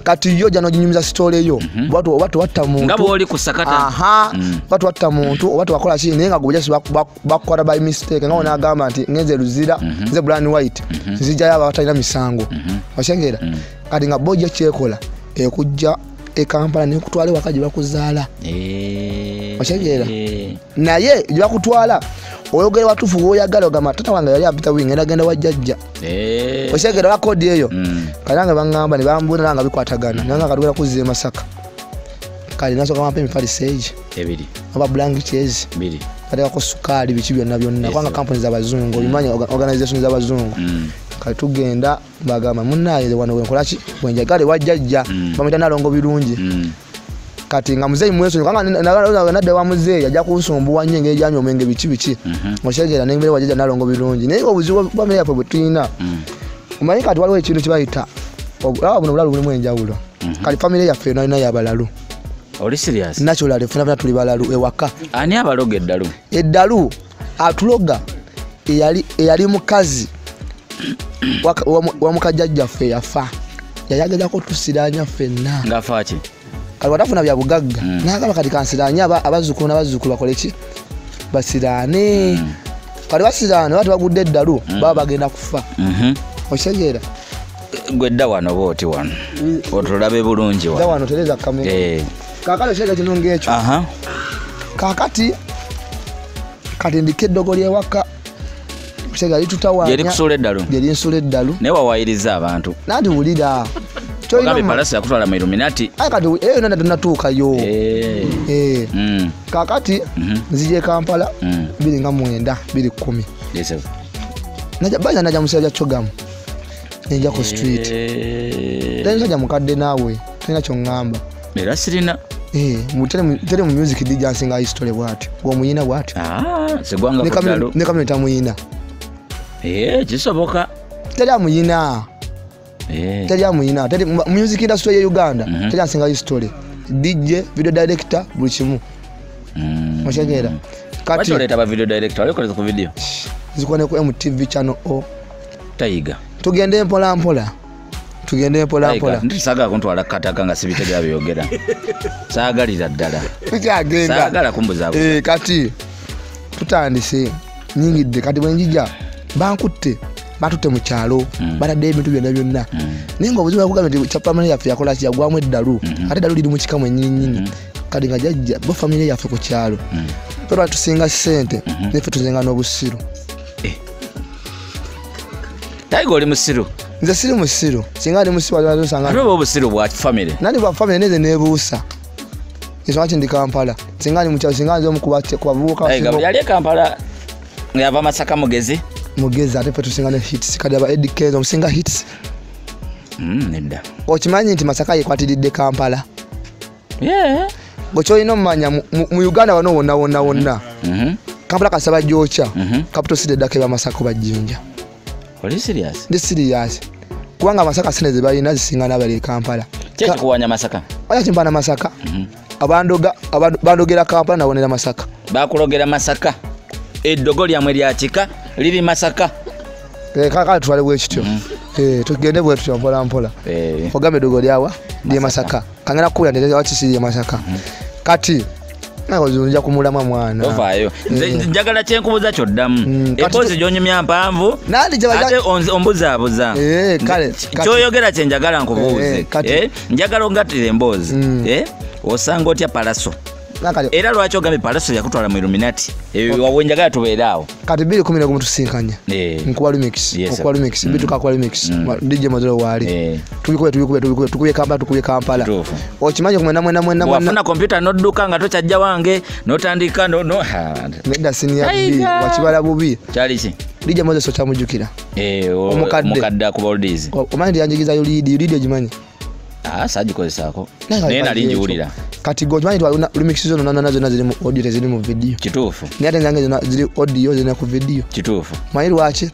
Kati yo jano jinyumiza story yo. Watu watta muntu. Ngabo oli kusakata. Watu watta muntu, watu wakola chi nenga gujasi bakwara by mistake. Ngawo nagamba nti ngeze Luzira, nze Brown White. Zija yaba batalina misango. Washengera. Kati nga boje kyekola ekujja Kampala ne kutwale wakaji bakuzaala. Washengera. Naye bakutwala oyogere watufu oyagala ogama tata wange yali apita winga ndagenda wajjajja oshegera la code eyo kalanga bangamba ne bambuna nanga bikwatagana nanga kadugera kuzize Masaka kali naso kama pembe pali sage ebiri aba blankets biri kali ko sukali bichibyo nabyo nakwanga companies z'abazungu bimanya organizations z'abazungu kali tugenda bagamba munaye wano wenkolachi wenjagale wajjajja bamita nalongo birungi kati nga muzeyi mweso kanga nadde wa muzeyi ajja kusumbuwa nyenge ejanya omenge bichi oshegera nengere wajja nalongo birungi naye obuzibu bamenya yapo butwina umanyi kati waliwo ekintu kibayita aba buno bulalu bulimu enjawulo kali family yaffe nayo yabalalu oli serious naturally funa tuli balalu ewaka ani abaloga eddalu atuloga eyali mukazi wa mukajjajja ffe yafa yayagala ko tusiranya ffenna ngafa ki kali watafuna bya bugagga n'agamba kati kansiranye abazzukulu n'abazzukulu bakole ki basiraane kali basiraane bati bagudde eddalu baba bagenda kufa okitegeera gwe dda wano booti wano otulabe bulungi dda wano tereza kamera kaakati okitegeera kino ng'ekyo kaakati kati ndika eddogo lyewaka okitegeera litutawaanya lyerinsuula eddalu naye wawayiriza abantu nanti wulira ogambe palasi yakutwala mu Illuminati kati eyo nana tonatuukayo kaakati nzije Kampala 29 2010 banja naja musajja Chogamu nenja ku street tenja mukadde naawe tena kyongamba era sirina tere mu music DJ nsinga history bwati gwomuyina bwati segwanga kutalo ne kamera tamuyina kisoboka tere amuyina teri amuyina teri music industry ya Uganda teri asinga history DJ video director buli kimu mashagera kati oleta ba video director alikoze ku video zikone ku MTV channel o Taiga tugende mpola mpola ndisaga kuntwala kataka nga sibitega byogera saagalira ddala tukyagenda saagala kumbuza kati tutandise nyingidde kati bwenjija bankutte batutte mu kyalo batadde ebintu byonna naye nga obuzibu bwakugamba nti kyapamani yaffe yakola kiyagwamu eddalu ate eddalu liri mu kikamu ennyinnyini kati nga jajja bo famire yaffe ku kyalo toba tusinga ssente neffe tuzinga n'obusiru Taiga oli musiru nze siri musiru singa ndi musiru wazosanga ate obusiru bwa famire nani bwa famire neze nebuusa kiswaki ndi Kampala singa ndi mukyalo singa nze kubavubuka Taiga yali Kampala ngava Masaka mugezi ate fe tusinga ne hits kadi aba Eddie Kenzo musinga hits nedda okimanyi nti Masaka yekwatiridde Kampala gwekyolina omumanya mu Uganda wano wonna Kampala kasaba jyocha capital city eddaka eba Masaka bajjinja oli serious ndi serious kubanga Masaka sene ze balina zisinga n'abali Kampala kyekikuwanya Masaka oya kimpana Masaka bandogera Kampala nawonera Masaka bakulogera Masaka eddogo lyamwe lyakika liri Masaka kaka twale bwekityo tugende bwe tutyo mpola ogambe eddogo lyawa lye Masaka kangana kuya ndeze wakisiri Masaka kati nawo zunja kumulama mwana ovaayo njagala kyenkubuza kyoddamu emboozi gyonyumya mpanvu ate ombuzaabuza kale kyoyogera kyenjagala nkubuuze njagala ongattira emboozi osanga otya Palaso era lwaki ogambe Palaso yakutwala mu Illuminati wawe njagala tubeere awo kati 2011 tusinkanya nkuwa remix okuwa remix bitu kakwa remix DJ Mazolo wali tukubye Kampala okimanyi kumwena wafuna kompyuta nodduka nga tokyajja wange notandika nedda senior D wakibala bubi kyali ki DJ Mazolo kyamujjukira omukadde akuba oldies omanyi ndi yanjigizayo lead ogimanyi saagikozesaako naye nali njiwulira kati gomanyi twalina remix zino nazo ziri mu audio teziri mu video kituufu naye ate zange ziri audio ziri ku video kituufu manyi lwaki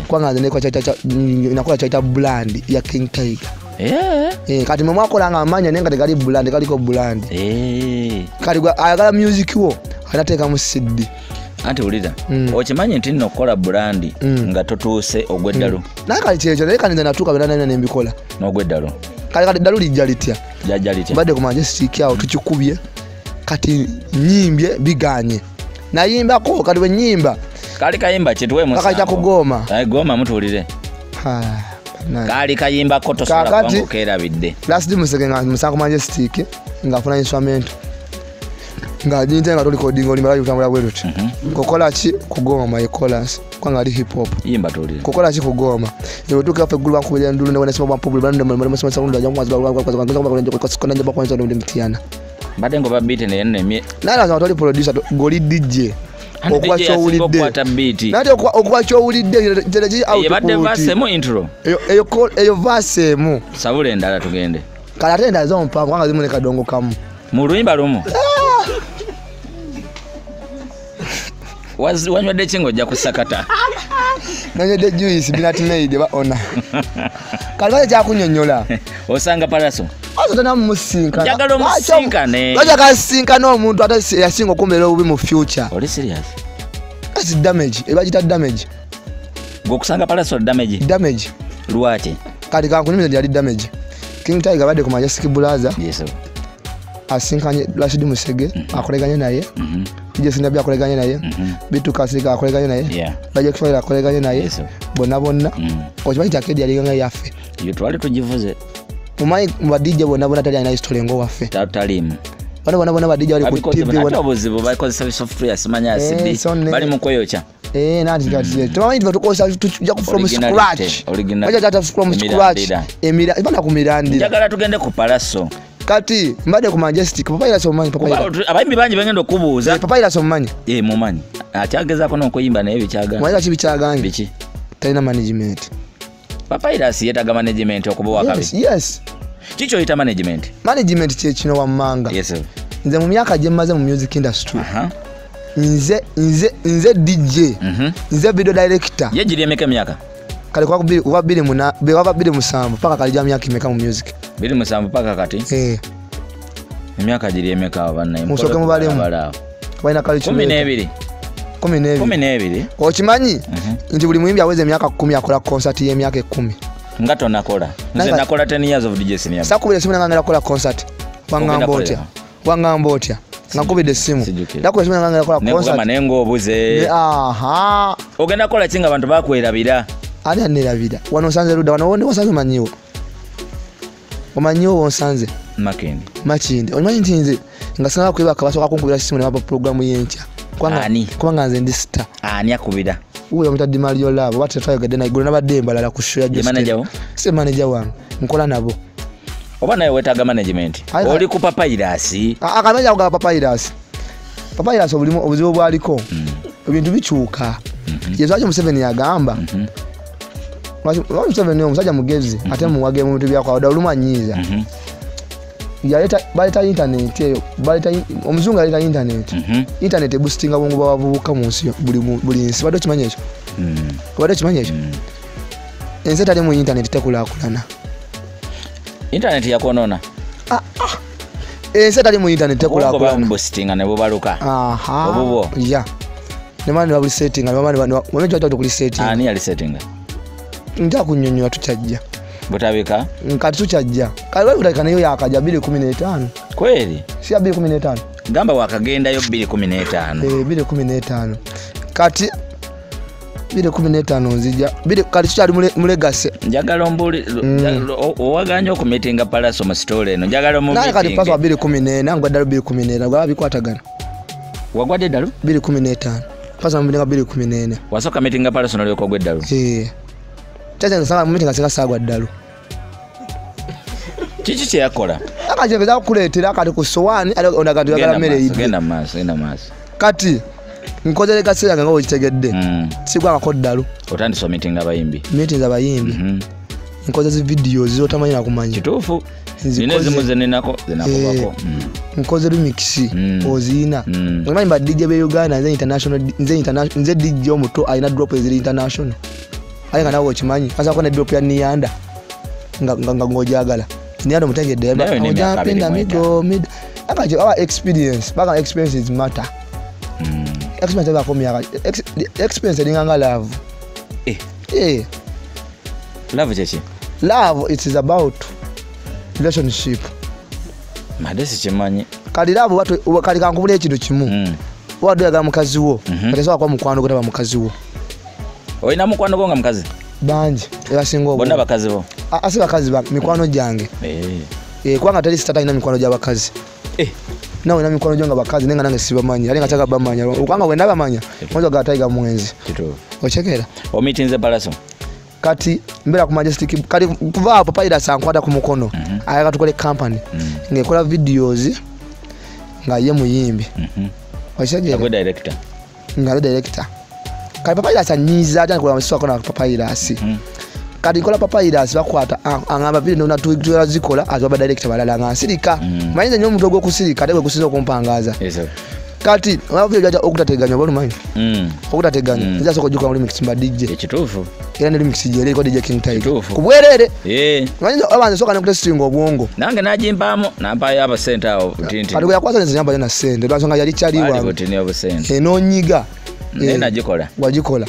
kwanga nakola kyaita brand ya King Tiger kati mwe mwakolanga amanya naye nga tegali brand kaliko brand kati ayagala music wo anateekamu CD anti ulira okimanyi nti nno okukola brand nga totuuse ogw'eddalu naye kali kyekyo naye kani nze natuuka byonna nembikola n'ogw'eddalu kati eddalu lijja litya badde ku Majestic awo tukikubye kati nyimbye biganye nayimbako kati bwe nyimba kali kayimba kituwe musango kugoma goma mutuulire kali kayimbako tosobola kubanga okeerabidde last museke nga musango Majestic ng'afuna instrument nga jinte nga tuli coding oli malayo tambula bwe tuti kokola ki kugoma ye chorus kwanga ali hip hop yimba tuli kokola ki kugoma yo tuka fe gulu bankubira ndulu ne wanasema bampo bulu bando mali masema sakulu njya mwazi kwa njya bakwanza ndo mtiana bade ngo babite ne nnemye nala za toli producer goli DJ okuba kyo ulidde nati okuba kyo ulidde teleji out ye bade verse mu intro eyo verse mu sabule ndala tugende kala tenda zo mpango kwanga zimu ne kadongo kamu mu luyimba lumu wanywedde kingo ojja kusakata nanywedde juice binati made baona kale kyakunyonyola osanga Palaso asotana mumusinkana njagala omusinkane lwaki akasinkana omuntu ate yasinga okubeera obubi mu future oli serious asi damage ebagita damage gwokusanga Palaso damage lwaki kati kankunyumiza yali damage King Tiger badde ku Majestic Blaza asinkanye Rashid Musege akoleganye naye DJ Sinabya akoleganye naye Bitu Kasika akoleganye naye Baje Kifayira akoleganye naye bonna okimanyi takedi yali nga yaffe iyo twali tugivuze mumanyi mu DJ bonna tali na history ngo waffe talimu bana ba DJ wali ku TV bonna obuzibu bakozesa software simanya CD bali mu koyocha nati kati tumanyi batukosa tujja ku from scratch baje tata from scratch emira ibana ku mirandira njagala tugende ku Palaso kati mbade ku Majestic Papayira somanyi Papayira abayimbi banji bagenda okubuuza Papayira somanyi mumanyi akyagezako n'okuyimba naye bikyagana mwaza kibikyaganye biki talina management Papayira yetaga management okuba wakabi yes kicho yita management kye kino wammanga yes nze mu myaka gye mmaze mu music industry nze DJ nze video director yejiri emeka myaka kale kwa 2007 paka kali myaka imeka mu music 2007 paka kati emyaka giri emeka abanna musoke mubale mu baina kali 12 okimanyi nti buli muyimbi aweze emyaka 10 akola concert y'emyaka 10 ngato nakola nze nakola 10 years of DJ senior sakubire simu ngangala kola concert wangamba otya nakubide simu nakola simu ngangala kola concert manengo obuze ogenda kola kinga abantu bakwerabira ani anirabira wano sanze ruda wano wonde wasanze manyiwo omanyiwo wonsanze makindi omanyi ntinze ngasanga kuiba akabaso kakunkubira simu ne program yencha kwanga nze ndi star ani akubira uyo mutadi Mario Labo bati twayogedde naye gulina bademba lala ku show ya just se manager wange nkola nabo oba naye wetaga management oli ku Papayirus akamenya ku Papayirus obuzibu bwaliko ebintu bikyuka yezaje Museveni yagamba Museveni omusajja mugezi ate muwage mu bintu byakwa olumanyiza baleta internet eyo omuzungu aleta internet boostinga bongo bavubuka mu nsi buli nsi bado kimanye ekyo ensi tali mu internet tekulakulana internet yakonona ensi tali mu internet tekulakulana boostinga ne bobaluka obubo nemani wabuli setting wamenjo kuli setting ani yali setting nta kunyonyoa tukyajja butabika nkati tukyajja kale utakana nayo yakaja 2015 kweli si 2015 gamba wakagenda yo 2015 2015 kati 2015 nzija kati kyali mu legacy njagala ombuli owaganya okumeetinga Palaso mu story eno njagala mu meeting kati paso 2014 ngwa dalo 2014 gwa bikwatagana wagwadde dalo 2015 paso mu 2014 wasoka meetinga Palaso nalyo kogwe dalo Tete nsanga meeting asika sagwa dalo Chichi kye yakola akajebeza kuletera kati ku sowani onagatu yagala mere yidi genda maso kati nkozele kasira nga okitegedde sigwa akoddalu otandise meeting abayimbi nkozeze videos zotamanyira kumanya kituufu zineze muzenenako zinakobako nkoze remix ozina ngamanya ba DJ be Uganda nze DJ omuto alina drop ezili international ayanga nawo kimanyi asa kone drop ya Niyanda nga ngojagala Niyanda mutegedde ojapinda migo mid akaje our experience is matter experience ba komya experience nganga love love cheche love it is about relationship madesi chimanyi kali love watu kali kankubula ekintu kimu wadu yaga mukazi wo atesoka kwa mukwano gotaba mukazi wo oyina mukwano gonga mukazi banji yasinga obo bonna bakazi bo asi bakazi ba mikwano jange kwanga tali sitata ina mikwano ja bakazi nawe na mikwano jonga bakazi nenga nange sibamanyi ali ngachaka bamanya kwanga wenda bamanya mwanzo gataiga mwenzi kito ochekera omitinze Palaso kati mbera ku Majestic kali kuva Papayirus ankwata ku mukono ayaka tukole company ngekola videos nga ye muyimbi ochekera ngo director ngalo director kali Papayirus anyiza ate kola masiso akona Papayirus kati kola Papayirus bakwata angamba bili nona tuwa zikola azoba director balala nga sirika mayinza nyo mutogo kusirika ate kusizo kumpangaza kati wabyo jaja okutateganya bolu manyi okutateganya nza soko juka muri mix mba DJ ekitufu era ne mix jere ko DJ King Tiger kubwerere mayinza abanze soka ne string obwongo nange najimbamo namba yaba center awo tinti kati yakwaza nze nyamba na sente lwasonga yali chali wa no nyiga nena jikola wajikola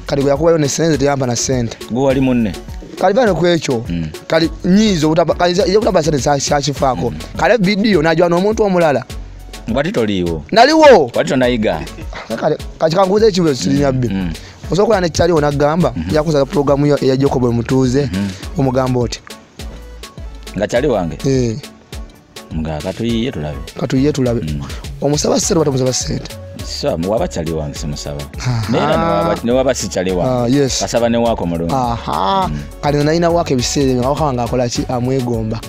kati yakuba yo ne sente yamba na sente go wali munne kali bano kwekyo kali nyizo utaba sente sashifako kale video najwa n'omuntu omulala ngwati toliwo naliwo wati tonayiga kale kachikanguza ekibuzo sirinyabbe osokola ne kyali onagamba yakuza program yo ya Jacob Mutuuze omugamba oti nga kyali wange nga katuyiye tulabe omusaba sente batamusaba sente so mwaba kyali wange simusaba nera ne waba si kyali wange yes asaba ne wako mulungu kali naina wake bisere nga wakanga akola ki amwegomba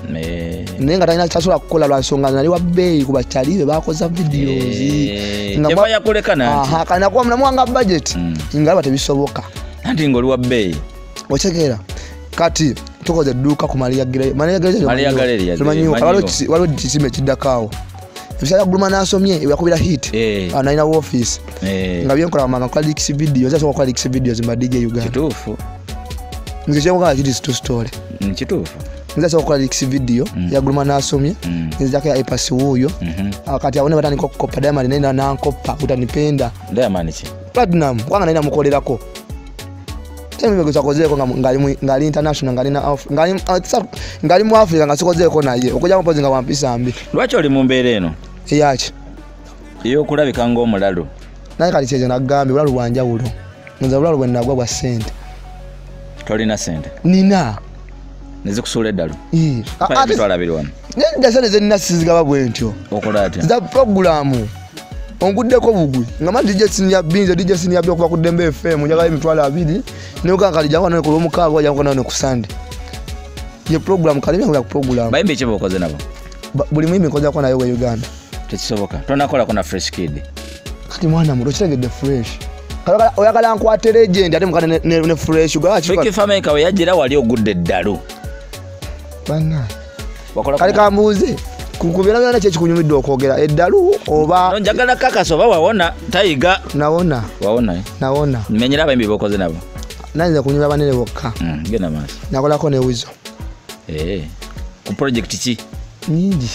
nenga talina kyasobola kukola lwa nsonga nali wa bei kuba kyali bakoza videos nga yakuleka nanti kali nakuwa mnamwanga budget ngalaba tebisoboka nanti ngoli wa bei ochegeera kati tukoze duka ku Maria Gallery waliwo kisime kiddakawo ebisala guluma nasomye yakubira hit anaina office nga byenkola manga kwa leaks videos aso kwa leaks videos mba DJ Uganda kitufu ngiche kwa kiti to story kitufu ngize kwa leaks video ya guluma nasomye ngize ya ipasi huyo akati abone batani kopa Diamond nenda na kopa utanipenda Diamond chi Platinum kwanga naina mukolerako temi begusakozeko ngali international ngali mu Africa ngasikozeko naye okuja mpozi nga wampisa mbi lwacho oli mu mbeere eno eyachi iyo kulabika ngo omulalo naye kali kyeje nagambi bulalu bwanjawulo nza bulalu bwenagwa bwa sente tolina sente nina nezikusula eddalu ate twalabirwana nenda sente zenina sizigaba bwentyo okola atya za program onguddeko bugwi nga mali DJ Senior Binze DJ Senior Binze kuba ku Dembe FM njaga emitwalo 2 ne ukanga lijako na ko mukago wajako na ku Sunday ye program kalime ku program bayimbe chebo koze nabo buli mwimbe koja ko nayo we Uganda tekisoboka tonakola kona Fresh Kid kati mwana mu rochegede fresh kala oyagala nkwate legend ate mukane ne fresh uga chiko kifameka we yajira wali ogudde eddalu bana wakola kale kambuze kukubira byana kye kikunyumidde okwogera eddalu oba njagala kakaso ba wawona tayiga nawona nawona menyera abayimbi bokoze nabo nanze kunyumira banene bokka gena maso nakolako ne wizo ku project ki nyingi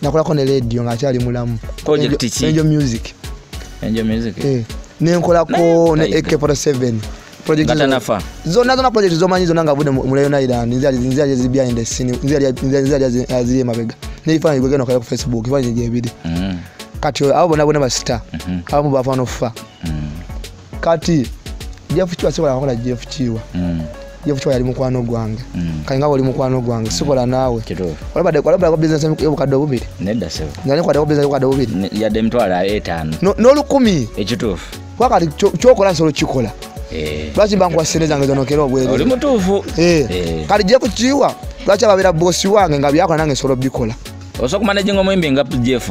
nakolako ne radio ngakyali mulamu project ki Angel Music nenkolako ne AK47 project gatanafa zona project zomanyi zona nga bude mu Lion Island nzali zibya in the scene nzali azili mabega nifanye gwegeno kale ku Facebook ifanye gebidi kati abo bona ba star abo bafano fa kati Jeff Chiwa sikola akola Jeff Chiwa Jeff Chiwa yali mukwano gwange kanga oli mukwano gwange sikola nawe olabade ko business yo kaddo bubiri nedda sewe ngani kwa business kaddo bubiri ya demtwala 5 no lukumi ekitufu wakati chokola nsolo chikola lwaki bankwa sente zange zonokera obwere oli mutuufu kali Jeff Chiwa lwaki ababira boss wange nga byakola nange solo bikola osoku managing omwimbi nga Jeff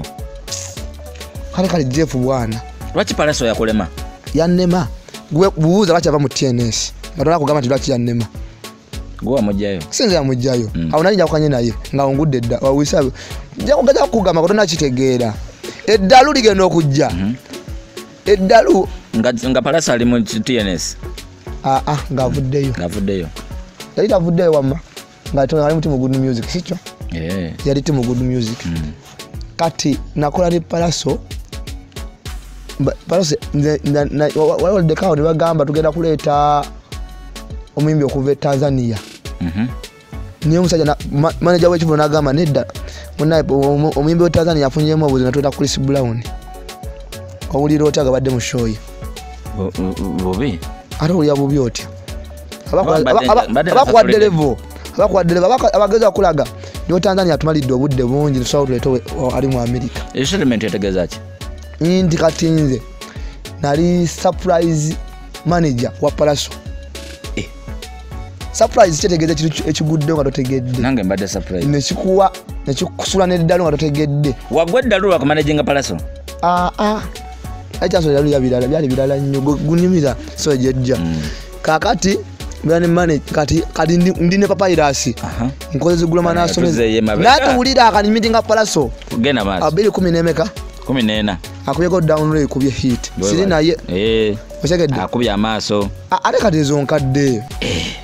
kale Jeff bwana lwaki palaso yakulema yannema gwe buuza lwaki ava mu TNS batona kugamba nti lwaki yannema gwe amujjayo sinze amujjayo awo nali njakukanye naye nga ongudde edda wawisa njakugaja kugamba kotona kitegeera eddalu ligenda okujja eddalu nga palaso ali mu TNS ngavuddeyo yali tavuddeyo wamma nga ali muti mu Good Music sikyo yali ti mu Good Music kati nakola ne palaso waliwo dekawo ne bagamba tugenda kuleeta omwimbi okuva Tanzania niyo omusajja manager w'ekivuno n'agamba nedda omwimbi wa Tanzania afunyeemu obuzibu natweta Chris Brown owulira otya gabadde mu show ye bubi ate owulira bubi otya abakwadde levo abageza okulaga niwo Tanzania atumalidde obudde bungi tusobola tuleete ali mu America settlement etegeeza ki ndi kati nze nali surprise manager wa Palaso surprise kitegeeza ekintu ekiguddewo nga totegedde nange mbadde surprise nekikusula n'eddalo nga totegedde wagwa eddalu lwakumanaginga Palaso ekyaso byali birala nnyo gunyumiza so jejja kakati bane mane kati ndi ne papyrus nkozeze gulama nasomeze natuwulira akanimiti nga Palaso gena mazi 210 14 akuyeko download kubye hit siri naye oshagedde akubye amaaso ate kati ezo nkadde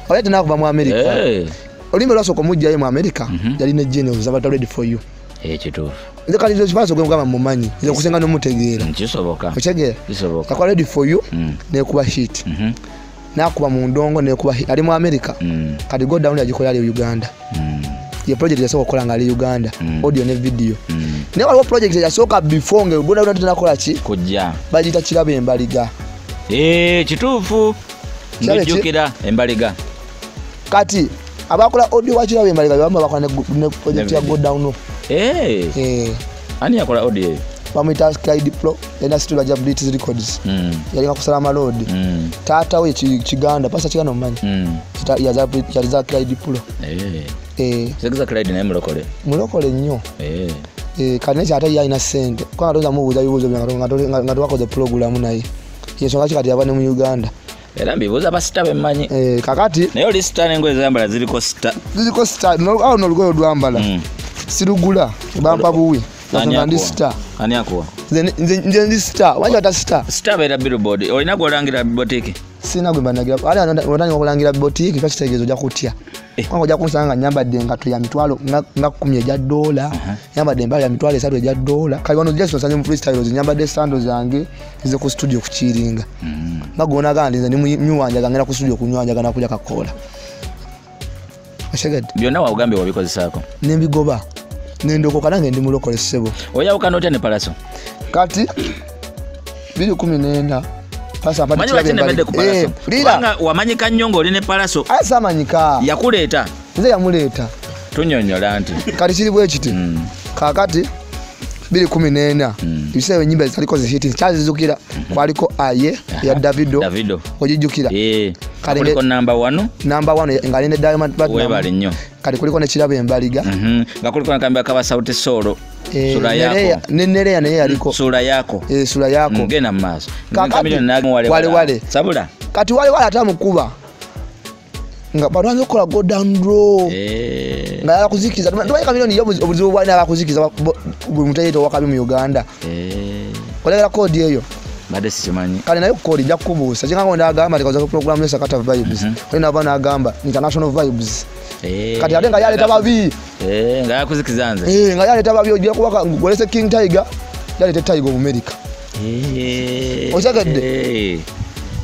olete nakuva mu America olimbe lwasooka omujjayo mu America yali ne Generals abata ready for you ekituufu nze kati ezo kifaananyi okugamba mumanyi nze kusenga n'omutegeera kisoboka okitegera kisoboka akwa ready for you nekuba hit nakuba mu ndongo nekuba ali mu America kati go down yagikola ali Uganda ye project yasoka kola ngali Uganda audio ne video ne waliwo project yasoka before nge go down tunakola ki kujja bagita Kirabe Embaliga kituufu ngijjukira Embaliga kati abakola audio wa Kirabe Embaliga bamba bakola ne project ya go down ani yakola audio bamwita Sky Diplo ena studio ya British Records yali ngakusala malodi tata we Kiganda pasa Kiganda mmanyi ya za Sky Diplo Zegeza Clyde naye mulokole nnyo kane kyata yalina sente kwa ngatonza mubuuza bibuuzo nga twakoze program naye yensonga kikati yava ne mu Uganda era mbibuuza basita bemmanyi kakati naye oli sita n'engoye zambala ziriko sita awo n'olugoye olwambala sirugula bampa buwi ndi sita ani akuwa nze ndi sita wanyi wata sita beera billboard olina gwolangira botiki sina gwe mbanagira ali onani okulangira botiki kwa kitegezo ja kutya kwangu ja kunsanga nyambadde ngato ya mitwalo nga 10 eja dola nyambadde mbali ya mitwalo 3 eja dola kali wano just osanye mu freestyle nyambadde sando zange nze ku studio kuchiringa magona gandi nze ni mnyuwanja gangera ku studio kunywanja kana kulya kakola ashagad byonna wa ugambe wabikozesako nembigoba nendoko kana ngendi mulokole sebo oya ukanote ne palaso kati 2014 pasa apati Kirabe Embaliga kubanga wamanyika nnyo ng'oli ne palaso asa manyika yakuleeta nze yamuleta tunyonyola nti kati kiri bwe kiti kakati 2014 ibisewe nyimba zalikoze hit chazizukira kwaliko aye ya Davido ojijukira kuliko number 1 ngalinde Diamond Platinum webali nnyo kati kuliko ne Kirabe Embaliga nga kuliko nakambia kaba sauti solo sura yako nenerea naye aliko sura yako ngena maso kamilioni nagmo wale sabula kati wale atamukuba nga baranzo kola go down low nga yakuzikiza tumanyi kamilioni yo obuzibu bwana yakuzikiza mutayeto wakabi mu Uganda kolera code eyo bade simanyi kale nayo code ja kubusa kinga ndagamba tikaza program lesa kata vibes oli nabana agamba international vibes kati alenga yale tababi nga yakuzikizanze nga yale tababi ogira kubaka ngolese King Tiger yale Tiger mu America osagade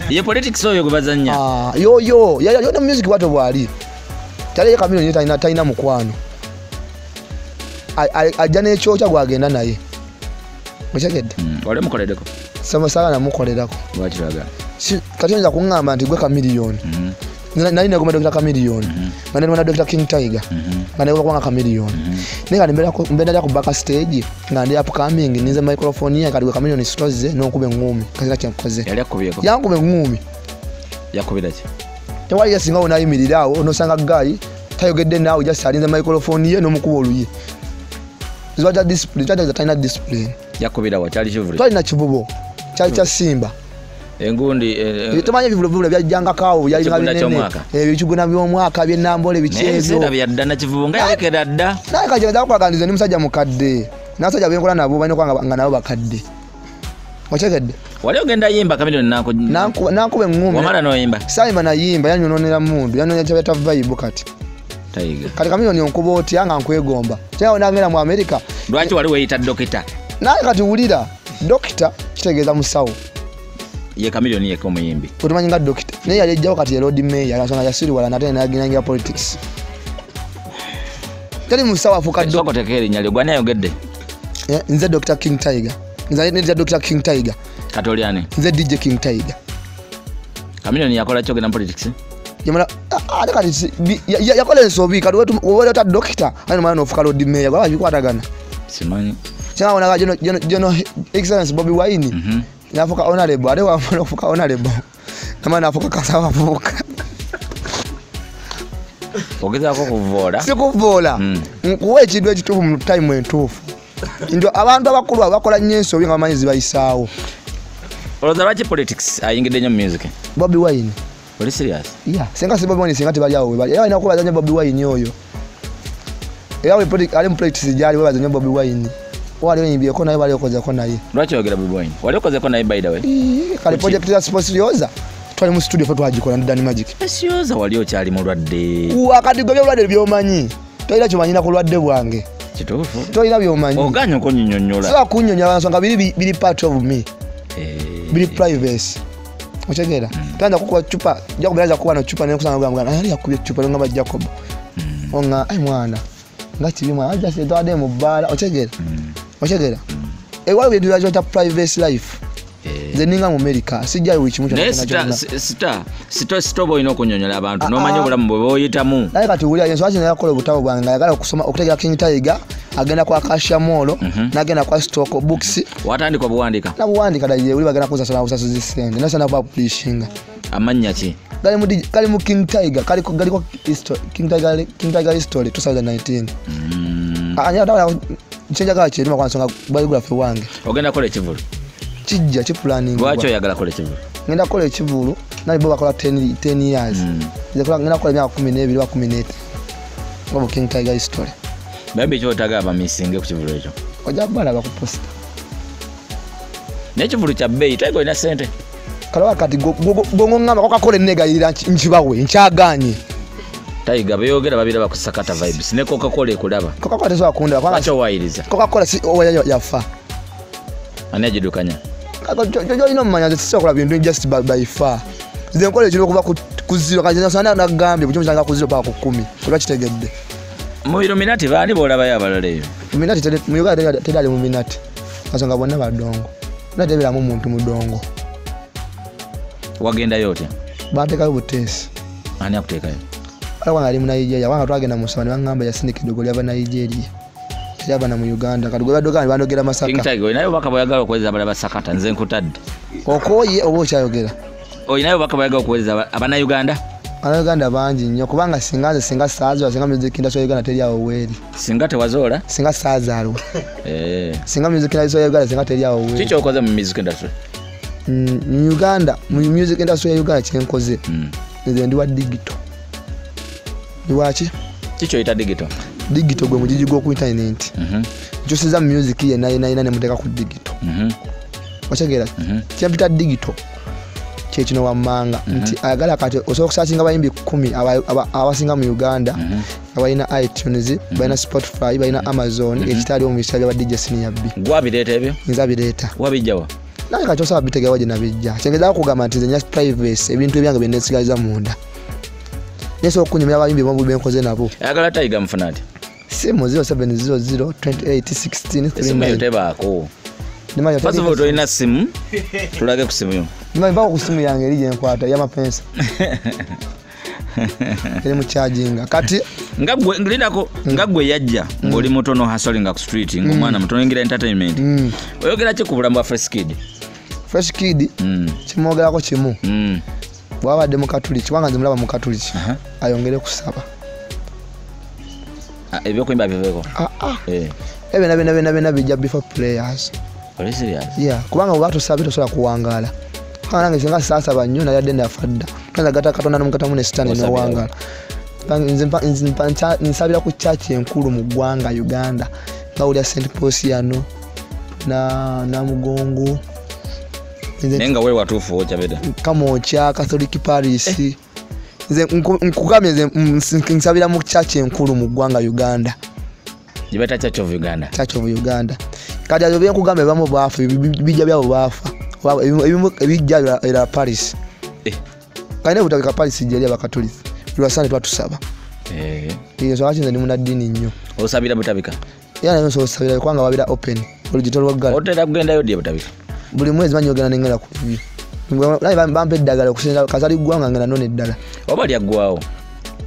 ye politics oyo gubazanya yo na music wato bwali tale kamilioni taina mukwano ajana echo cha gwagenda naye osagade wale mukoledeko sama sala na mukolerako wakiraga kati nza kungamba nti gwe kamilioni nali ne Dr. Chameleone ngane na Dr. King Tiger ngane kwa Chameleone ninga mbenda ku back stage ngandi upcoming nize microphone ya kadi Chameleone stoze no kube ngumi kaza kyankoze yali akubiyeko yangu be ngumi yakubiraje tewali yasinga ona yimirirawo no sanga guy tayogedde nawo just alinze microphone ye no mukubo oluye zwaja display tata taina display yakubira wa chali chivuli twali na kibubo chali cha Simba engundi tumanya bivuluvulu byajjanga kawo yali ngabinene ebikiguna by'omwaka by'ennambole bichezo nenda byadda kivubu nga yalekera dda naye kaje ndakukagandiza ni musajja mukadde nasajja benkola nabo bane kwanga nga nabo bakadde ochekedde wali ogenda yimba Chameleone nankube ngumi wamala noyimba sayimba na yimba yanyononera mundu yanyonya chabeta vibe kati Tiger kati Chameleone onkuba oti anga nkwegomba kyawo ndangera mu America lwaki wali weyita dokita naye kati wulira dokita kitegeeza musawo ye Chameleone ye komuyimbi otumanyi nga dokita naye yali ejjawo kati ye road mayor asanga yasiri wala nate naginangira politics tali musawo afuka dokita tekeri nyali gwani ayogedde nze Dr. King Tiger nze Dr. King Tiger katoliane nze DJ King Tiger Chameleone yakola chogena politics yamala kati yakola ensobi kati wewe ta dokita ani mwana ofuka road mayor kwa bikwatagana simanyi cyangwa naga jono excellence Bobby Wine nafuka honorable ale wafuna ofuka honorable nama nafuka kasaba fuka ogeza ko kuvola sikuvola nkuwe ekidwe ekitufu mu time entufu ndio abantu abakulu abakola nyenso binga amanyizi bayisawo oloza lwaki politics ayingidde nnyo music Bobby Wine oli serious senga si Bobby Wine senga tebali awo bali era inakuba zanya Bobby Wine oyo era we politics ali mu politics jali we bazanya Bobby Wine wali wenyimbye ko naye bali okoza ko naye lwaki ogera Bobby Wine wali okoza ko naye by the way kali project ya Sportslioza twali mu studio foto agikola ndani magic Sportslioza wali okyali mulwadde akadigo byobladde byomanyi toyira kyomanyina ku lwadde bwange kituufu toyira byomanyi oganya okunnyonnyola so kunnyonnyola nsonga biri part of me biri privacy Otegera tanda kukuba chupa ja kubiraza kuba no chupa ne kusanga gamba ali yakubye chupa ngamba Jacob onga ai mwana ngati bimwa aja se dade mu bala otegera ewa bintu bya jota private life zeninga mu America sijja wichi mucho star boy no kunyonyola abantu no manyo bulamu bwe boyitamu naye kati uli ayenso aje yakole butabo bwanga yagala kusoma okutegera King Tiger agenda kwa Kasha Molo nagenda kwa Stock Books watandika buwandika na buwandika daye uli bagenda kuza sala usasuzi sende no sana publishing amanya ki kali mu King Tiger kali ko King Tiger history 2019 anya dawa chenja gache ndima kwa nsonga biography wange ogenda kole kivulu kijja ki planning wacho yagala kole kivulu ngenda kole kivulu nali boba kola 10 years ngenda kole myaka 12 wa 18 ngo King Tiger history babe kyo taga aba misinge ku kivulu ekyo ojabala bakuposta nekivulu kya bei tego ina sente kala wakati gongo ngamba kokakole negayira nchibawe nchaganye Tiger bayogera babira bakusakata vibes ne Coca-Cola ekulaba Coca-Cola tezo akunda kwanga cyo wayiriza Coca-Cola si oya yafa ani ajidukanya jojo ino manya zisokola bintu just by far zinkole kino kuba kuziro kanje sana nagambye bucho mchanga kuziro pa ku 10 kuba kitegedde mu Illuminati bali bolaba yabalale Illuminati mu Uganda tedali mu Illuminati asanga bonna badongo natebera mu muntu mudongo wagenda yote bateka butesi ani akuteka yo alwa ali mu Nigeria wanga twagenda mu Sawani bangamba ya sindiki dogo lyaba Nigeria lyaba na mu Uganda kadugo badoga bandogera masaka King Tiger inayo bakaba yagala okweza bala basakata nze nkutadde okoye obo kyayogera oyinayo bakaba yagala okweza abana Uganda Uganda banji nnyo kubanga singa saazo singa music industry Uganda teri awo weri singa tewazola singa saazalo singa music industry Uganda singa teri awo weri kicho okoze mu music industry Uganda mu music industry Uganda chenkoze nze ndi wa digital Niwachi kicho ita digital gwe mujiji go ku internet njo siza music ye na ne muteka ku digital wachagera kyapita digital kyekino wamanga nti agala kati osobola kusaachinga bayimbi 10 abasinga mu Uganda abayina iTunes bayina Spotify bayina Amazon ekitali omu bisabya ba DJ Senior B gwabireta ebyo nzabireta wabijjawa naye kati osaba bitege waje nabijja kyengeza kugamba nti nya privacy ebintu ebyange byenesigaza munda yeso okunyumira abayimbi bombi benkoze nabo agala Tiger mfunati simu 0700 2816 3 tebako nimayo pasipo to ina simu tulage ku simu yo nimayo ba ku simu yange lije nkwata ya mapensa ele mu charging kati ngabwe ngilindako ngagwe yajja ngoli mutono hasolinga ku street ngomwana mutono ngira entertainment oyogera ki ku bulambo Fresh Kid kimogera ko kimu bwabadde mu Katuliki wanganze mulaba mu Katuliki ayongere kusaba ebyo kwimba biveko ebe bijja before players are serious yeah kubanga watu sabe tosola kuwangala kana nge singa sasa banyuna yadde ndafadda kaza gata katonda nomukata mu stand no wangala nsabira ku church enkulu mu gwanga Uganda ngawulya St Posiano na Mugongo nenga wewe watufu ocha beda kama ocha Catholic Paris nze nkukameze nsabira mu church enkulu mu gwanga Uganda jibeta Church of Uganda kadi azo byenkugambe bamo bafu bijja byabo bafa bijja ila Paris kaine butabika Paris jeri abakatolika lwasane twatusaba iyo so achinze ni muna dini nnyo osabira butabika yana nso osabira kwanga babira open digital wagala otera kugenda yo die butabika buli mwezi banyogera nengera ku TV naye bampe eddagala okusinza kazali gwanga ngena none eddala oba lyagwawo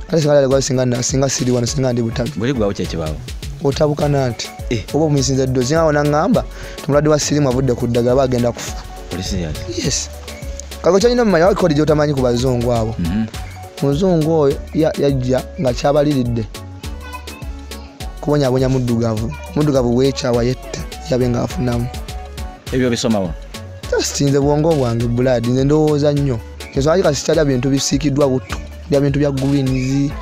ale singa siri wano singa ndi butabi buli gwawo kyekibawo otabukana ati oba omusinza dozi ngawo nangamba tumulwadde wa sirimu avudde ku ddagala bagenda kufa yes kako kyalina mumanya wakodi gyotamanyi ku bazungu abo muzungu oyo yajja nga kyabaliridde kubonyabonya muddugavu weekyawa yetta yabe nga afunamu ebyo bisomawo sinze bwongo bwange blood nze ndowooza nnyo kyensonga kikasikyalya bintu bisiikiddwa butto bya bintu bya greens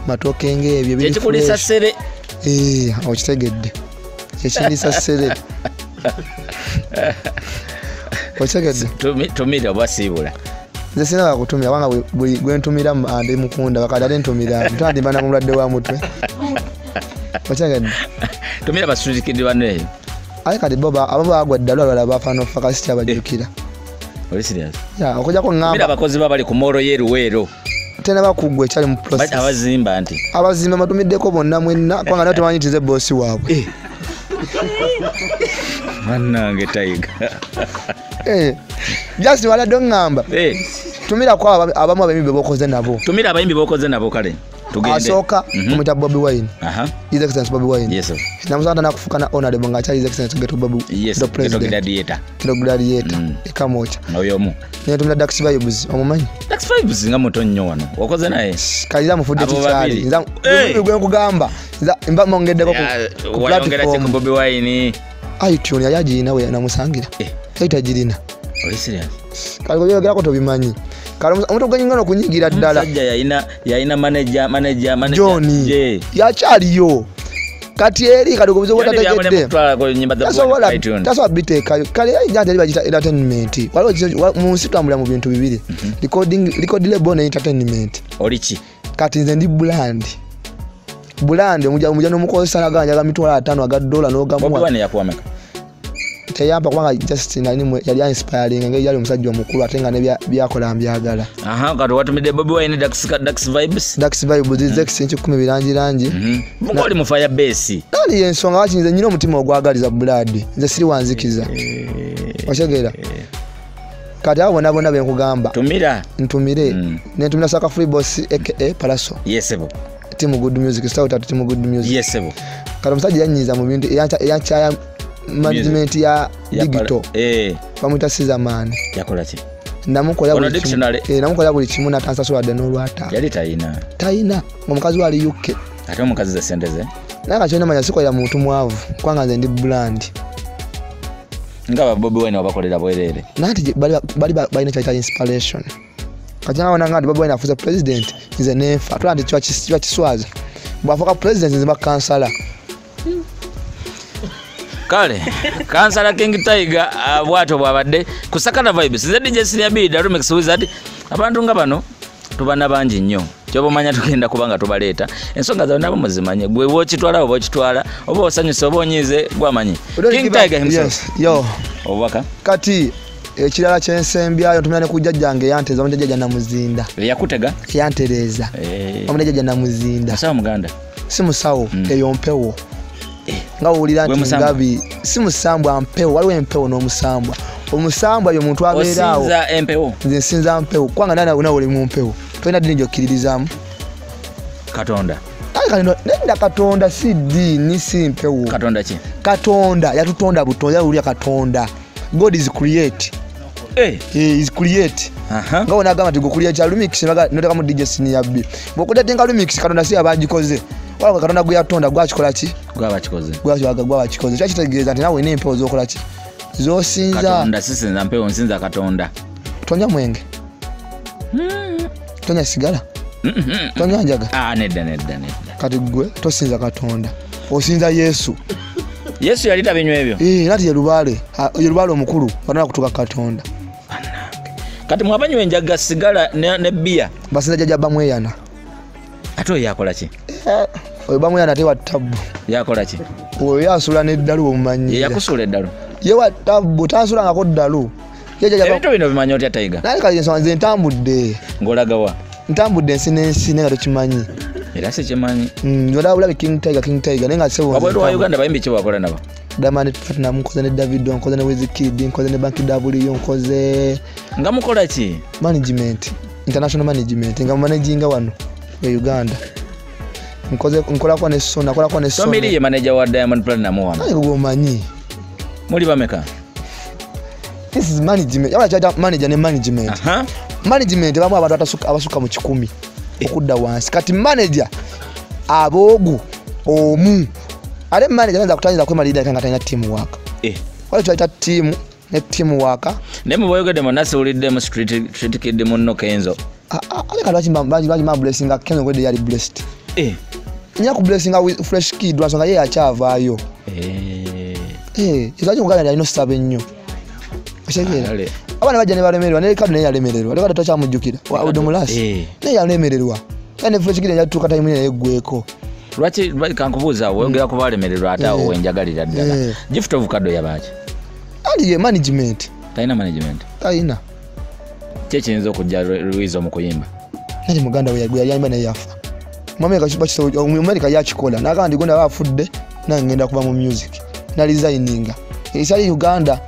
matoke ng'ebyo ekikulisa ssere okitegedde ekinisa ssere okitegedde tumira oba siibula nze sinaba kutumira wanga gwentumira andi mukunda bakadde ntumira ntandimba na mulwadde wa mutwe okitegedde tumira basuzikidde bano eyo aye kati boba abo bagwa ddala lwala bafaano fakasi kyabajjukira oli serious ya okujja ko mira ngamba abakozi babali ku moro yeruwero tena bakugwe cyali mu process abazimba anti abazimba matumiddeko bonna mwenna kwanga nayo temanyitize bosi waabwe mannange Tiger just wala dongamba tumira kwa abamu abembe bokoze nabo tumira abayimbi bokoze nabo kale tugende asoka kumita Bobby Wine His Excellency Bobby Wine yes namusanda nakufuka na honorable ngacha His Excellency Geto Bobby yes the president Geto gladiator ekamocha oyo mu ne tumira Dax Vibes omumanyi Dax Vibes nga moto nnyo wano wakoze naye kalira mufudde tichali nza gwe kugamba nza mba mongeddeko ku platform Bobby Wine iTunes yaji nawe namusangira taitagirina oli serious kali kuyogera ko tobimanyi kali omuntu ganyingano kunyigira ddala sajja yaina manager Johnny yakyaliyo kati eri kali kubuze botategedde taso biteka kali yajja bagita entertainment waliwo mu nsi tambula mu bintu bibiri record label ne entertainment olichi kati nze ndi brand muja nomukozesa naganja ga $5 aga $1 n'ogamuwa Bobby Wine yakuwameka teyamba kubanga just nani yali inspiring ngeri yali omusajja omukulu atenga ne byakola mbyagala kati watumidde Bobby Wine Dax Vibes excense 10 birangi mukoli mu fire base nali ensonga wakinze nyina omutima ogwagaliza blood nze siri wanzikiza oshegera kati abo nabona benkugamba ntumire nentumira Saka Free Boss aka Palaso yesebo Team Good Music start Team Good Music yesebo kati omusajja yanyiza mu bintu yanchaya management ya digital bamwita Sizamani yakola ki namukola buli kimu natansasoladde n'olwata yali tayina omukazi wali UK ate omukazi ze sente ze naye kakyona manya sikolera muntu mwavu kwanga nze ndi brand nga Bobby Wine wabakolera bwerere nati bali balina kyayita inspiration kati nga wananga nti Bobby Wine afuuse president nze nefa atula nti kiba kiswaza bwafuuka president nze bakansala kale kansala King Tiger bwato bwabadde ku Sakata Vibes ze DJ Senior B Remix Wizard abantu nga bano tubana bangi nnyo kyobomanya tugenda kubanga tubaleeta ensonga zawe nabo muzimanye gwe wokitwala oba okitwala oba osanyuse oba onyize gwamanyi King Tiger himself yo obaka kati ekirala kyensembyayo tumira ne kujjajjange yanteza omujjajja na muzinda yakutega yantereza omujjajja na muzinda sawa muganda si musawo eyo mpewo nga wulira nti ngabi si musambwa mpewo waliwo empewo n'omusambwa omusambwa yo muntu abeeraawo osinza empewo nze nsinza mpewo kwanga nana oli mu mpewo tolina dini gy'okkiririzaamu Katonda nenda Katonda si dini si mpewo Katonda ki Katonda yatutonda butonda yawulira Katonda God is create is create nga wonagamba nti gucreate lumix noteka mu DJ Senior B bwokutetenga lumix Katonda si abagikoze wala Katonda gwe yatonda gwakikola ki gwabakikoze kyakitegeeza nti nawe n'empewo zokola ki zosinza Katonda sisinza mpewo nsinza Katonda tonya mwenge tonya sigala tonya njaga nedda kati gwe tosinza Katonda osinza Yesu yali tabinywa ebyo nati yelubaale omukulu batona kutuka Katonda kati mwabanywa enjaga sigala ne bia basinza jjajja bamweyana ate oyo yakola ki oyo bamweyana tewa tabu yakola ki oyo yasula n'eddalu omumanyira yakusula eddalu yewa tabu tansulangako ddalu ebintu bino bimanya otya Tiger naye kati ensonga nze ntambudde ng'olagawa ntambudde ensi n'ensi naye nga tokimanyi era sikimanyi olabe King Tiger naye nga wabweru wa Uganda bayimbi ki wakola nabo Diamond Platinum nkoze ne Davido nkoze ne Wizkid nkoze ne Banky W nkoze nga mukola ki management international management nga managinga wano e Uganda nkolako ne Sona nakolako ne Sona Somiri ye manager wa Diamond Platinum wano ayi gomanyi muli bameka this is management yaba chata manager ne management management bamu abantu abasuka mu 10 okudda wansi kati manager abogu omu ale manager anaanza kutanyiza kwema leader kanga tanya team work wale tuwaita team ne team work ne muboyogede monasi ulidde mu street kid munno Kenzo ale kalwachi ma blessing Kenzo gwede yali blessed nya ku blessing with fresh kid wasonga ye achavayo izaje kugana ino sabe nnyo ashegera abana bajane balemerwa ne kadu ne yalemererwa leka tocha mujukira wa udumulasi ne yalemererwa ene fresh kid yatuka time ne yegweko lwaki kankubuuza wongera kubalemererwa ate awo wenjagalira ddala gift of kado yabaaki ali ye management talina management talina kye kiyinza okujja Luizo mu kuyimba nali muganda we yayimba naye yafa Amerika yakikola nagamba ndi gonda bafudde nange ngenda kuba mu music nalizayininga ekyali Uganda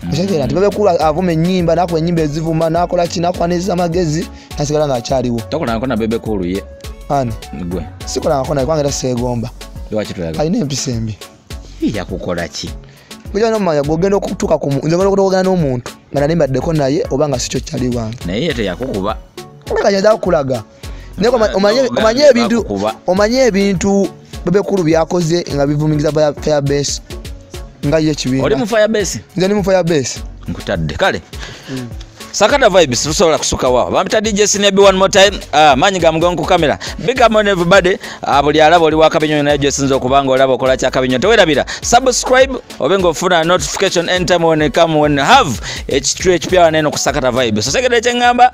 ekitegeera nti Bebe Cool avuma ennyimba nakuba ennyimba ezivuma nakola kinakwaniriza amagezi nasigala ng'akyaliwo tokolangako na Bebe Cool ye ani gwe sikolangako naye kubanga era seegomba lwaki tulaga alina empisa embi yakukola ki kujja nomanya bw'ogenda okutuuka ku nze ngenda okutogana n'omuntu nga nali mbaddeko naye oba nga sikyo kyali wange naye ye teyakukuba kanyaza kukulaga naye omanye ebintu Bebe Cool byakoze nga bivumikiza Firebase nga ye kibiina oli mu Firebase nze ndi mu Firebase nkutadde kale Sakata Vibes tusobola kusuka wao bampita DJ Sinebi one more time manyi ga mugongo ku kamera big up on everybody buli alaba oli wakabinyonyo naye jesinza okubanga olaba okola kya kabinyo tewerabira subscribe obenga ofuna notification anytime when come when have h2h pia neno ku Sakata Vibes so segede kyengamba